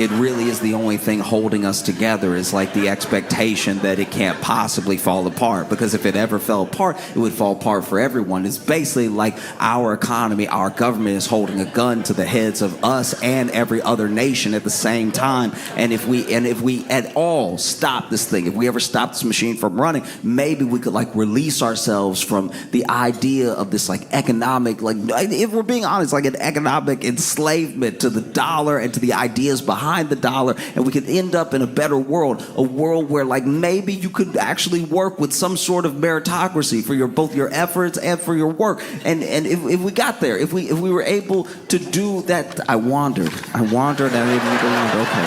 A: it really is the only thing holding us together, is like the expectation that it can't possibly fall apart. Because if it ever fell apart, it would fall apart for everyone. It's basically like our economy, our government is holding a gun to the heads of us and every other nation at the same time. And if we at all stop this thing, if we ever stop this machine from running, maybe we could like release ourselves from the idea of this like economic, like, if we're being honest, like an economic enslavement to the dollar and to the ideas behind the dollar, and we could end up in a better world, a world where like maybe you could actually work with some sort of meritocracy for both your efforts and for your work. And if we got there, if we were able to do that. I wandered and I made me go on. Okay,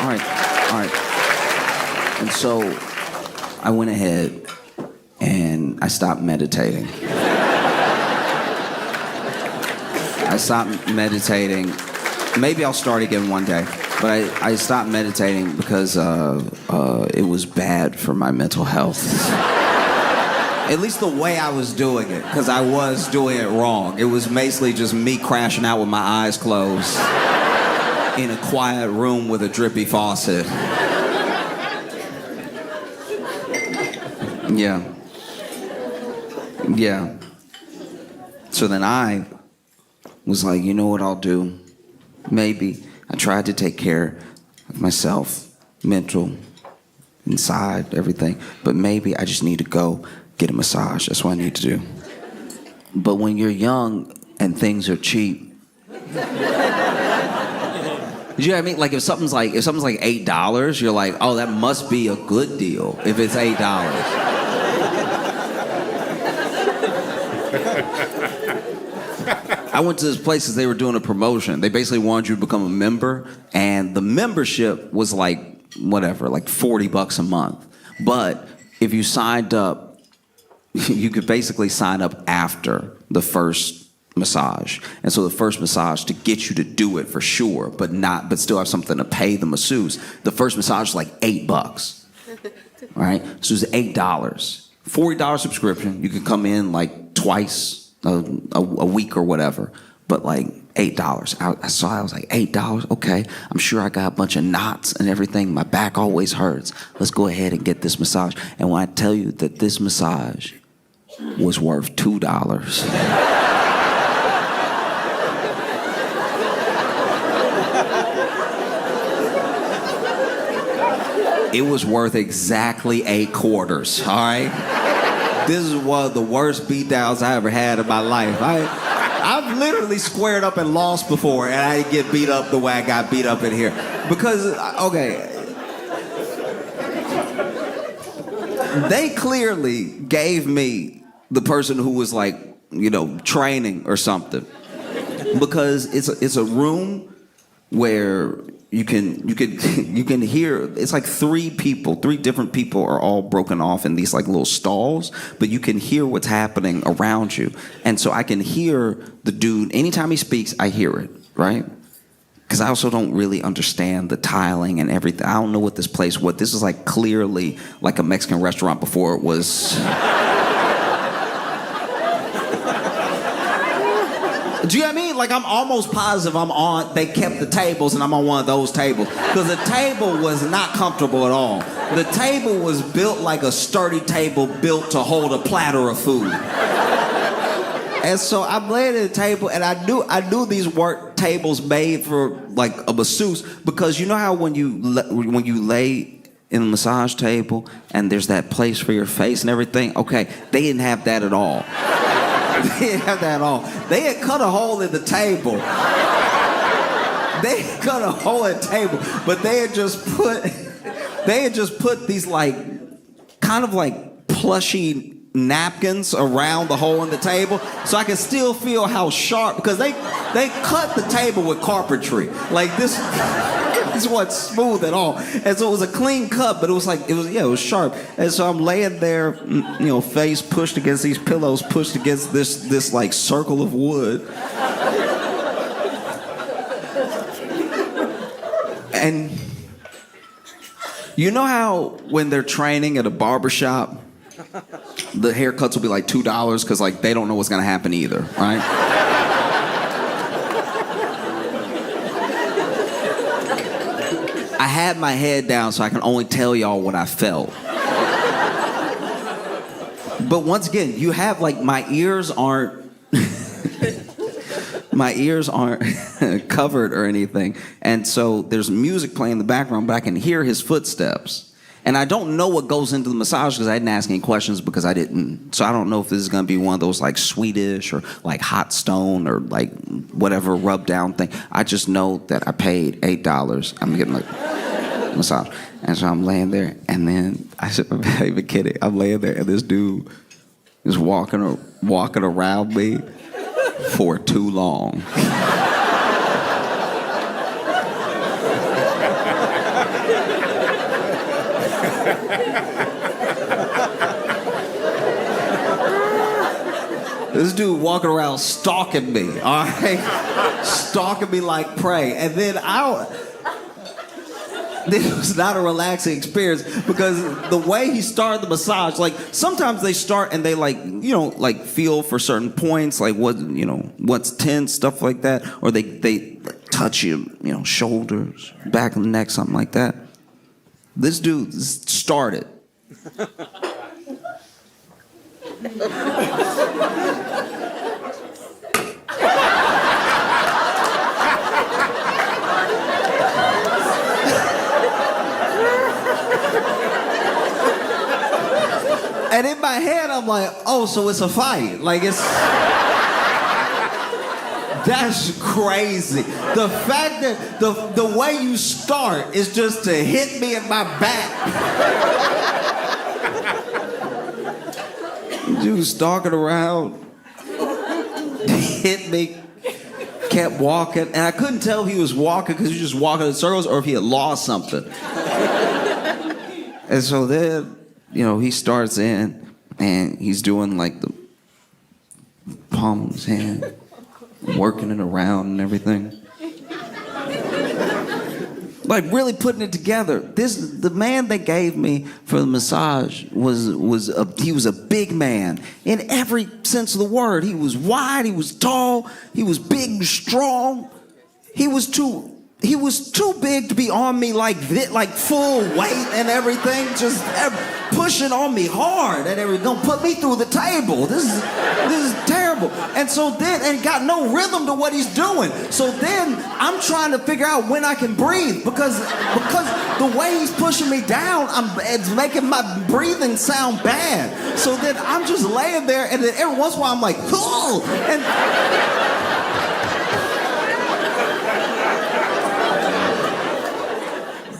A: all right. And so I went ahead and I stopped meditating. I stopped meditating. Maybe I'll start again one day. But I stopped meditating because it was bad for my mental health. At least the way I was doing it, because I was doing it wrong. It was basically just me crashing out with my eyes closed in a quiet room with a drippy faucet. Yeah. So then I was like, you know what I'll do? Maybe. I tried to take care of myself, mental, inside, everything. But maybe I just need to go get a massage. That's what I need to do. But when you're young and things are cheap, you know what I mean? Like if something's like $8, you're like, oh, that must be a good deal if it's $8. I went to this place because they were doing a promotion. They basically wanted you to become a member, and the membership was like whatever, like $40 a month. But
C: if you signed up, you could basically sign up after the first massage. And so the first massage to get you to do it for sure, but still have something to pay the masseuse. The first massage is like $8. Right? So it's $8. $40 subscription. You can come in like twice a week or whatever. But like $8. I was like, $8? Okay. I'm sure I got a bunch of knots and everything. My back always hurts. Let's go ahead and get this massage. And when I tell you that this massage was worth $2. It was worth exactly $8, all right? This is one of the worst beatdowns I ever had in my life. I've literally squared up and lost before, and I didn't get beat up the way I got beat up in here. Because, okay, they clearly gave me the person who was like, you know, training or something. Because it's a room where you can hear, it's like three different people are all broken off in these like little stalls, but you can hear what's happening around you. And so I can hear the dude, anytime he speaks, I hear it, right? Because I also don't really understand the tiling and everything. I don't know what this place was. This is like clearly like a Mexican restaurant before it was... Do you know what I mean? Like, I'm almost positive they kept the tables and I'm on one of those tables. Because the table was not comfortable at all. The table was built like a sturdy table built to hold a platter of food. And so I'm laying at the table, and I knew these weren't tables made for like a masseuse, because you know how when you lay in a massage table and there's that place for your face and everything? Okay, they didn't have that at all. They didn't have that at all. They had cut a hole in the table. They had cut a hole in the table, but they had just put these like kind of like plushy napkins around the hole in the table, so I could still feel how sharp, because they cut the table with carpentry. Like this wasn't smooth at all. And so it was a clean cut, but it was sharp. And so I'm laying there, you know, face pushed against these pillows, pushed against this like circle of wood. And you know how when they're training at a barbershop, the haircuts will be like $2 because like they don't know what's gonna happen either, right? I had my head down so I can only tell y'all what I felt. But once again, you have like my ears aren't covered or anything, and so there's music playing in the background, but I can hear his footsteps. And I don't know what goes into the massage because I didn't ask any questions, because I didn't. So I don't know if this is going to be one of those like Swedish or like hot stone or like whatever rub down thing. I just know that I paid $8. I'm getting like massage. And so I'm laying there, and then I'm not even kidding. I'm laying there, and this dude is walking around me for too long. This dude walking around stalking me, all right? Stalking me like prey. And then this was not a relaxing experience, because the way he started the massage, like sometimes they start and they like, you know, like feel for certain points, like what, you know, what's tense, stuff like that. Or they touch you, you know, shoulders, back of the neck, something like that. This dude started. And in my head, I'm like, oh, so it's a fight. Like, that's crazy. The fact that the way you start is just to hit me in my back. Dude stalking around, hit me, kept walking, and I couldn't tell if he was walking because he was just walking in circles or if he had lost something. And so then
A: he starts in and he's doing like the palm of his hand, working it around and everything. Like really putting it together. The man they gave me for the massage was a big man in every sense of the word. He was wide, he was tall, he was big and strong. He was too big to be on me like this, like full weight and everything, just pushing on me hard and everything. Don't put me through the table. This is terrible. And so then, and got no rhythm to what he's doing. So then I'm trying to figure out when I can breathe because the way he's pushing me down, it's making my breathing sound bad. So then I'm just laying there, and then every once in a while I'm like, oh, and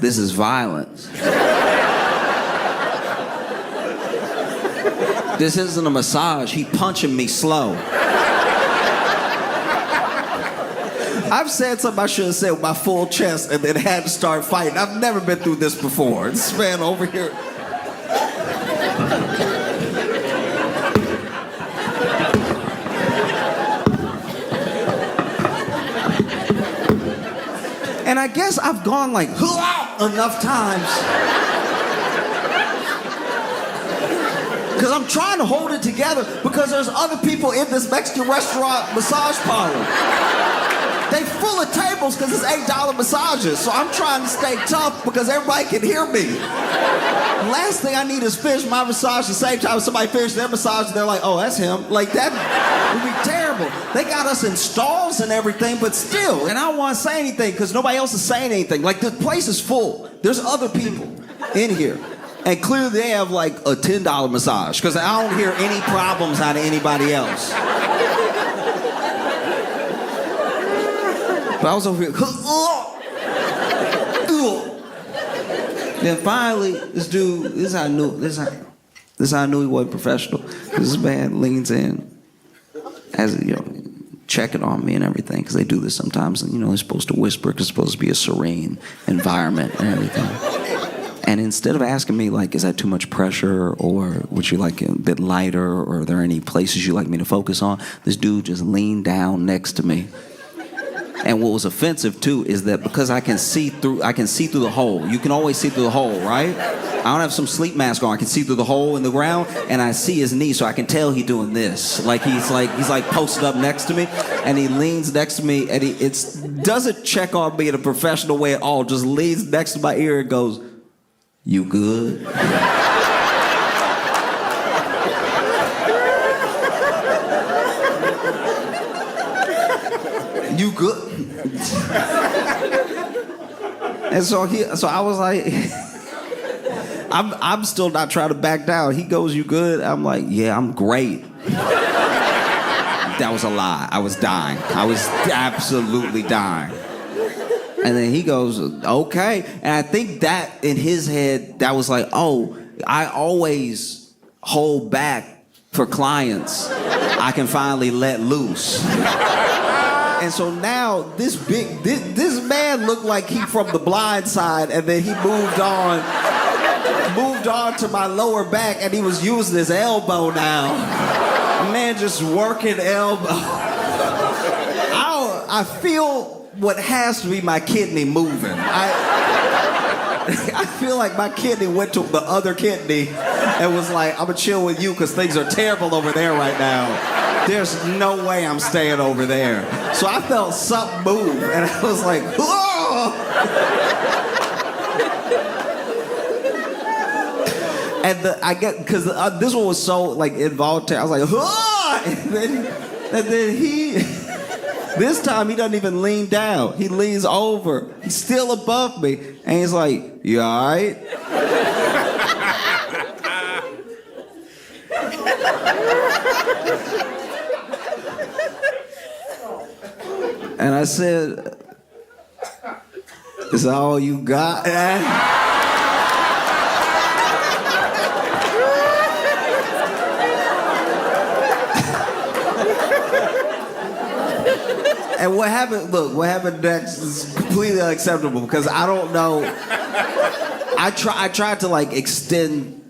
A: this is violence. This isn't a massage. He punching me slow. I've said something I should have said with my full chest and then had to start fighting. I've never been through this before. This man over here. And I guess I've gone like enough times. Because I'm trying to hold it together because there's other people in this Mexican restaurant massage parlor. They full of tables because it's $8 massages. So I'm trying to stay tough because everybody can hear me. Last thing I need is finish my massage the same time somebody finishes their massage and they're like, oh, that's him. Like that would be terrible. They got us in stalls and everything, but still, and I don't want to say anything because nobody else is saying anything. Like the place is full. There's other people in here. And clearly they have like a $10 massage because I don't hear any problems out of anybody else. But I was over here. Then finally, this dude, this is how I knew he wasn't professional. This man leans in, as checking on me and everything, because they do this sometimes. And they're supposed to whisper because it's supposed to be a serene environment and everything. And instead of asking me, like, is that too much pressure, or would you like a bit lighter, or are there any places you'd like me to focus on, this dude just leaned down next to me. And what was offensive too is that because I can see through the hole. You can always see through the hole, right? I don't have some sleep mask on. I can see through the hole in the ground, and I see his knee, so I can tell he's doing this. He's posted up next to me, and he leans next to me, and he doesn't check on me in a professional way at all. Just leans next to my ear and goes, "You good?" You good? And so I was like, I'm still not trying to back down. He goes, "You good?" I'm like, "Yeah, I'm great." That was a lie. I was dying. I was absolutely dying. And then he goes, "Okay." And I think that in his head, that was like, oh, I always hold back for clients. I can finally let loose. And so now this man looked like he from The Blind Side, and then he moved on to my lower back, and he was using his elbow now. Man, just working elbow. I feel what has to be my kidney moving. I feel like my kidney went to the other kidney and was like, I'm gonna chill with you because things are terrible over there right now. There's no way I'm staying over there. So I felt something move, and I was like, whoa! And because this one was so like involuntary. I was like, whoa! And then he, this time he doesn't even lean down. He leans over. He's still above me, and he's like, "You all right?" And I said, "Is that all you got?" And what happened next is completely unacceptable because I don't know. I tried to like extend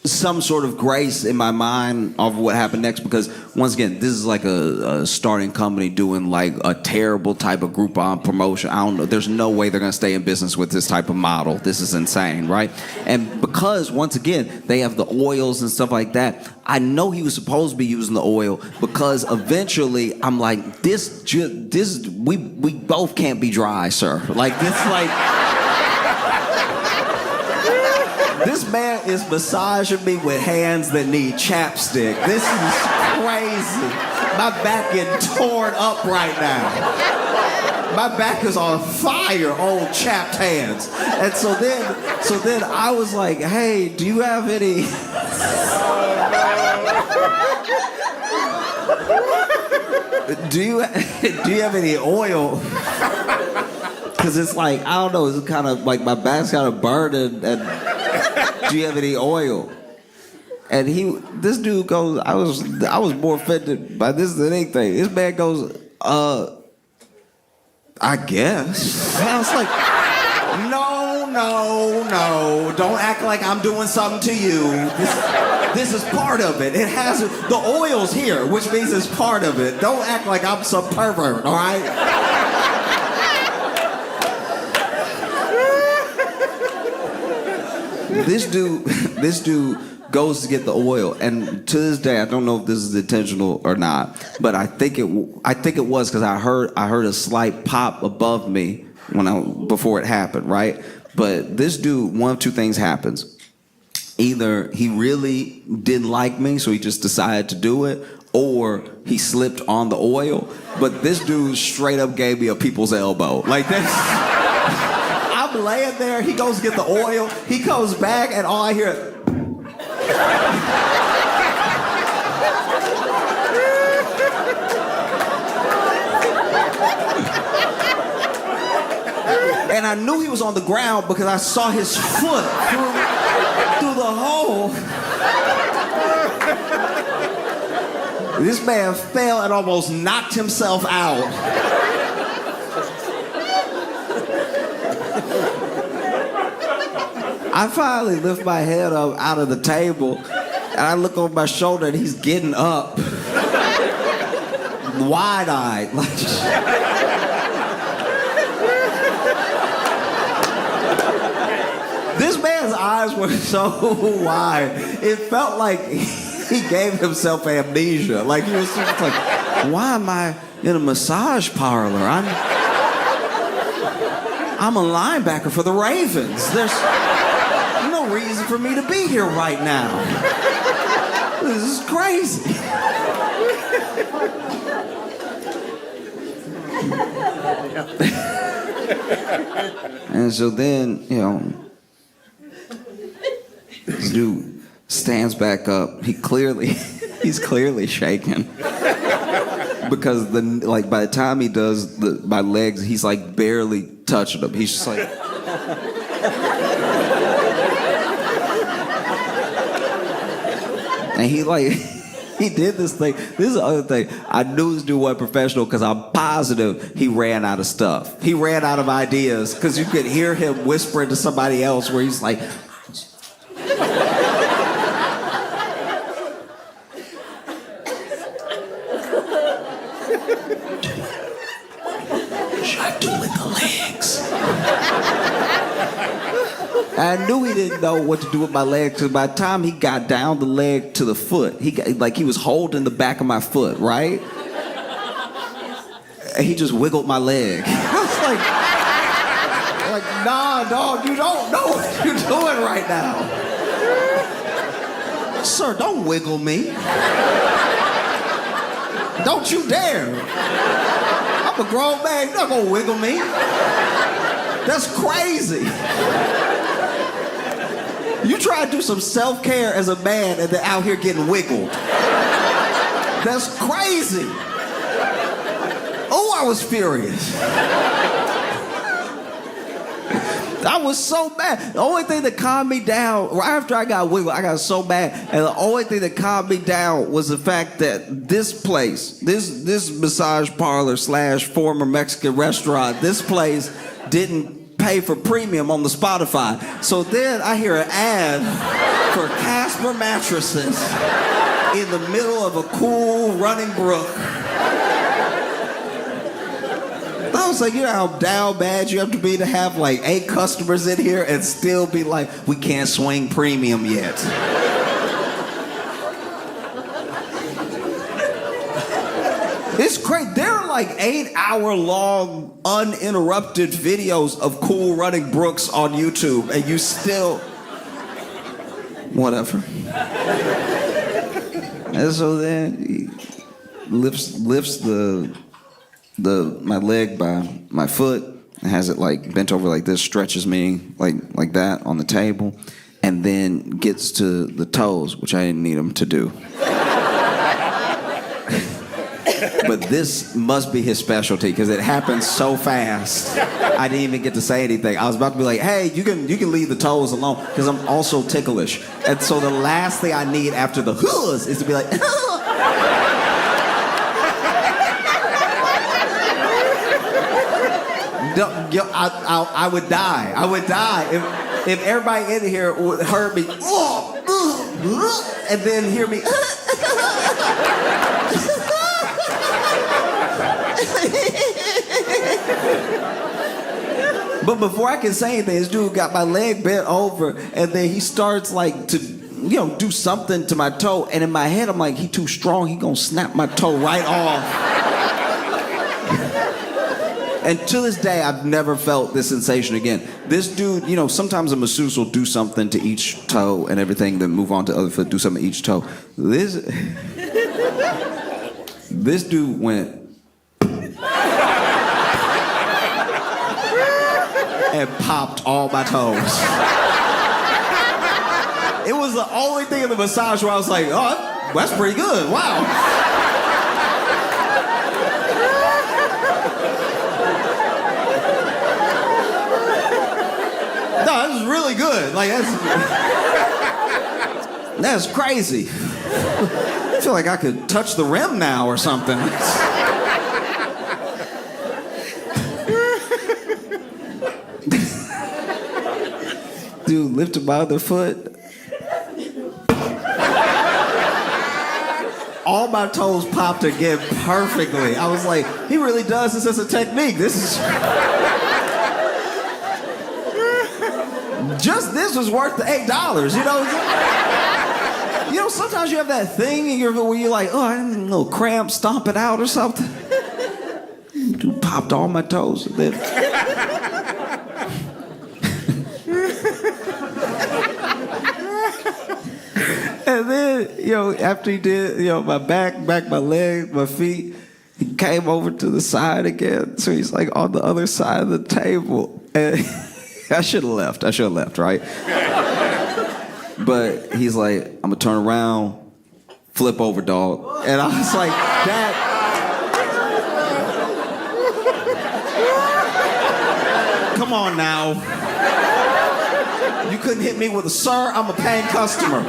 C: some sort of grace in my mind of what happened next, because once again, this is like a starting company doing like a terrible type of Groupon promotion. I don't know. There's no way they're gonna stay in business with this type of model. This is insane, right? And because once again they have the oils and stuff like that, I know he was supposed to be using the oil, because eventually I'm like, we both can't be dry, sir. Like this, like. This man is massaging me with hands that need chapstick. This is crazy. My back getting torn up right now. My back is on fire, old chapped hands. And so then I was like, hey, do you have any... do you have any oil? Because it's like, I don't know, it's kind of like my back's kind of burning, and do you have any oil? And this dude goes, I was more offended by this than anything. This man goes, I guess. And I was like, no, don't act like I'm doing something to you. This is part of it. It has, the oil's here, which means it's part of it. Don't act like I'm some pervert, all right? This dude goes to get the oil, and to this day, I don't know if this is intentional or not, but I think it was, because I heard a slight pop above me before it happened, right? But this dude, one of two things happens: either he really didn't like me, so he just decided to do it, or he slipped on the oil. But this dude straight up gave me a people's elbow, like that. I'm laying there, he goes to get the oil, he comes back, and all I hear is... And I knew he was on the ground because I saw his foot through the hole. This man fell and almost knocked himself out. I finally lift my head up out of the table, and I look over my shoulder, and he's getting up, wide-eyed. This man's eyes were so wide, it felt like he gave himself amnesia. Like he was just like, why am I in a massage parlor? I'm a linebacker for the Ravens. There's no reason for me to be here right now. This is crazy. And so then, this dude stands back up. He's clearly shaking. Because by the time he does my legs, he's like barely touching them. He's just like... And he did this thing. This is the other thing. I knew this dude wasn't professional because I'm positive he ran out of stuff. He ran out of ideas because you could hear him whispering to somebody else where he's like... Should I do with the legs? I knew he didn't know what to do with my legs, because by the time he got down the leg to the foot, he was holding the back of my foot, right? And he just wiggled my leg. I was like, nah, dog, you don't know what you're doing right now. Sir, don't wiggle me. Don't you dare. I'm a grown man, you're not gonna wiggle me. That's crazy. You try to do some self-care as a man and then out here getting wiggled. That's crazy. Oh, I was furious. I was so mad. The only thing that calmed me down, right after I got wiggled, I got so mad, and the only thing that calmed me down was the fact that this place, this massage parlor / former Mexican restaurant, this place didn't pay for premium on the Spotify. So then I hear an ad for Casper mattresses in the middle of a cool running brook. I was like, you know how down bad you have to be to have like 8 customers in here and still be like, we can't swing premium yet. It's great. There are like 8-hour-long uninterrupted videos of cool running brooks on YouTube, and you still, whatever. And so then he lifts my leg by my foot, and has it like bent over like this, stretches me like that on the table, and then gets to the toes, which I didn't need him to do. But this must be his specialty because it happened so fast. I didn't even get to say anything. I was about to be like, hey, you can leave the toes alone because I'm also ticklish. And so the last thing I need after the hooves is to be like, I would die. I would die if everybody in here heard me and then hear me. But before I can say anything, this dude got my leg bent over, and then he starts like to, do something to my toe. And in my head, I'm like, he too strong. He gonna snap my toe right off. And to this day, I've never felt this sensation again. This dude, sometimes a masseuse will do something to each toe and everything, then move on to the other foot, do something to each toe. This dude went and popped all my toes. It was the only thing in the massage where I was like, oh, that's pretty good. Wow. No, this is really good. Like, that's crazy. I feel like I could touch the rim now or something. Dude lifted my other foot. All my toes popped again perfectly. I was like, he really does this as a technique. This is... Just this was worth the $8, sometimes you have that thing in where you're like, oh, I had a little cramp, stomp it out or something. Dude popped all my toes. And then... And then, after he did, my back, my legs, my feet, he came over to the side again. So he's like on the other side of the table. And I should have left, right? But he's like, I'm gonna turn around, flip over, dog. And I was like, Dad. Come on now. You couldn't hit me with a sir, I'm a paying customer.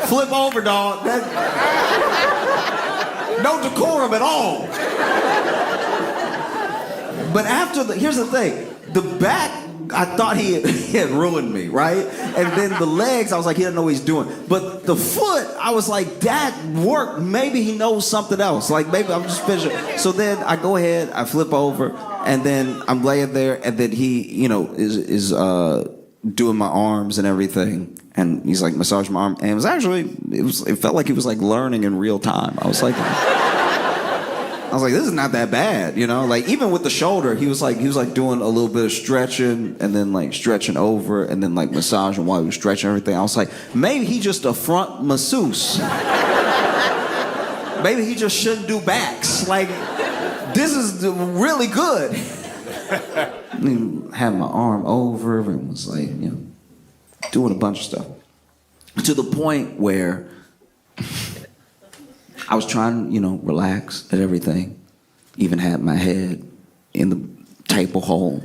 C: Flip over, dog. No decorum at all. But here's the thing. The back, I thought he had ruined me, right? And then the legs, I was like, he doesn't know what he's doing. But the foot, I was like, that worked. Maybe he knows something else. Like, maybe I'm just fishing. So then I go ahead, I flip over, and then I'm laying there, and then he, is doing my arms and everything. And he's like massaging my arm. And it felt like he was like learning in real time. I was like, this is not that bad, Like even with the shoulder, he was like doing a little bit of stretching and then like stretching over and then like massaging while he was stretching everything. I was like, maybe he just a front masseuse. Maybe he just shouldn't do backs. Like, this is really good. Had my arm over and was like, doing a bunch of stuff. To the point where I was trying, relax at everything. Even had my head in the table hole.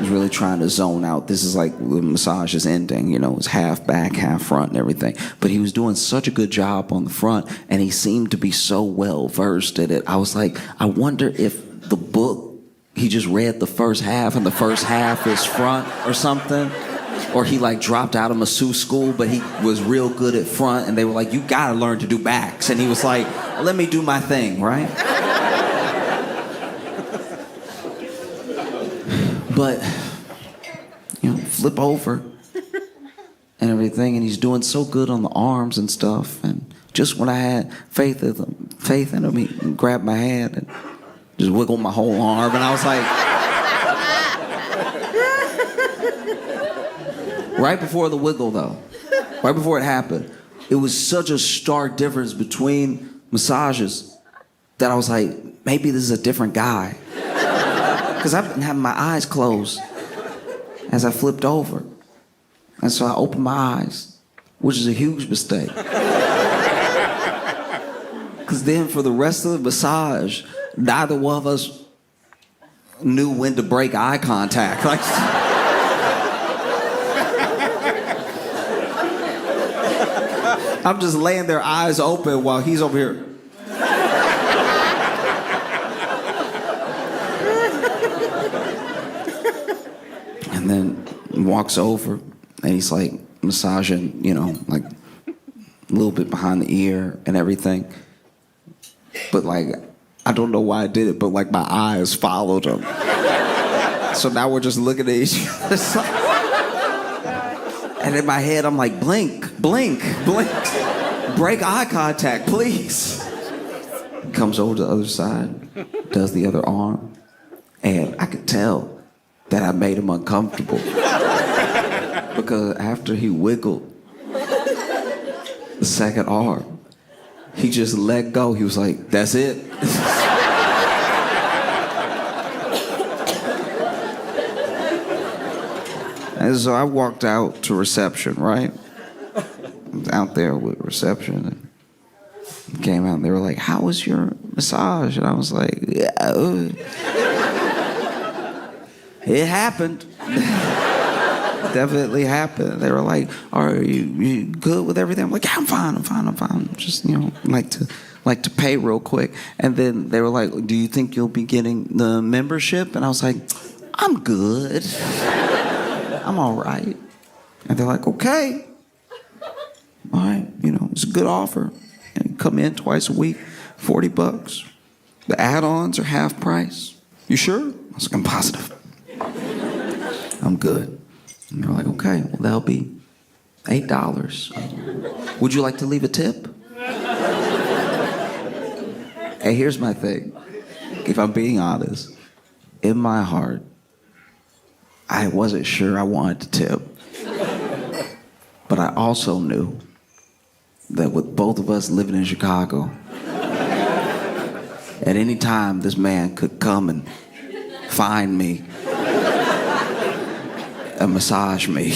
C: was really trying to zone out. This is like the massage is ending, it's half back, half front and everything. But he was doing such a good job on the front, and he seemed to be so well versed at it. I was like, I wonder if the book, he just read the first half and the first half is front or something. Or he like dropped out of masseuse school, but he was real good at front, and they were like, you gotta learn to do backs. And he was like, let me do my thing, right? But, flip over and everything, and he's doing so good on the arms and stuff. And just when I had faith in him, he grabbed my hand and just wiggled my whole arm, and I was like, right before the wiggle, though, right before it happened, it was such a stark difference between massages that I was like, maybe this is a different guy. Because I've been having my eyes closed as I flipped over. And so I opened my eyes, which is a huge mistake. Because then for the rest of the massage, neither one of us knew when to break eye contact. Like, I'm just laying there, eyes open, while he's over here. And then walks over, and he's like massaging, like a little bit behind the ear and everything. But like, I don't know why I did it, but like my eyes followed him. So now we're just looking at each other. And in my head, I'm like, blink, blink, blink. Break eye contact, please. He comes over to the other side, does the other arm, and I could tell that I made him uncomfortable. Because after he wiggled the second arm, he just let go. He was like, that's it. And so I walked out to reception, right? I was out there with reception, and came out and they were like, how was your massage? And I was like, yeah, it happened. Definitely happened. They were like, are you good with everything? I'm like, yeah, I'm fine. Just, like to pay real quick. And then they were like, do you think you'll be getting the membership? And I was like, I'm good. I'm all right. And they're like, okay. All right, it's a good offer. And come in twice a week, $40. The add-ons are half price. You sure? I was like, I'm positive. I'm good. And they're like, okay, well, that'll be $8. Would you like to leave a tip? Hey, here's my thing. If I'm being honest, in my heart, I wasn't sure I wanted to tip. But I also knew that with both of us living in Chicago, at any time this man could come and find me and massage me.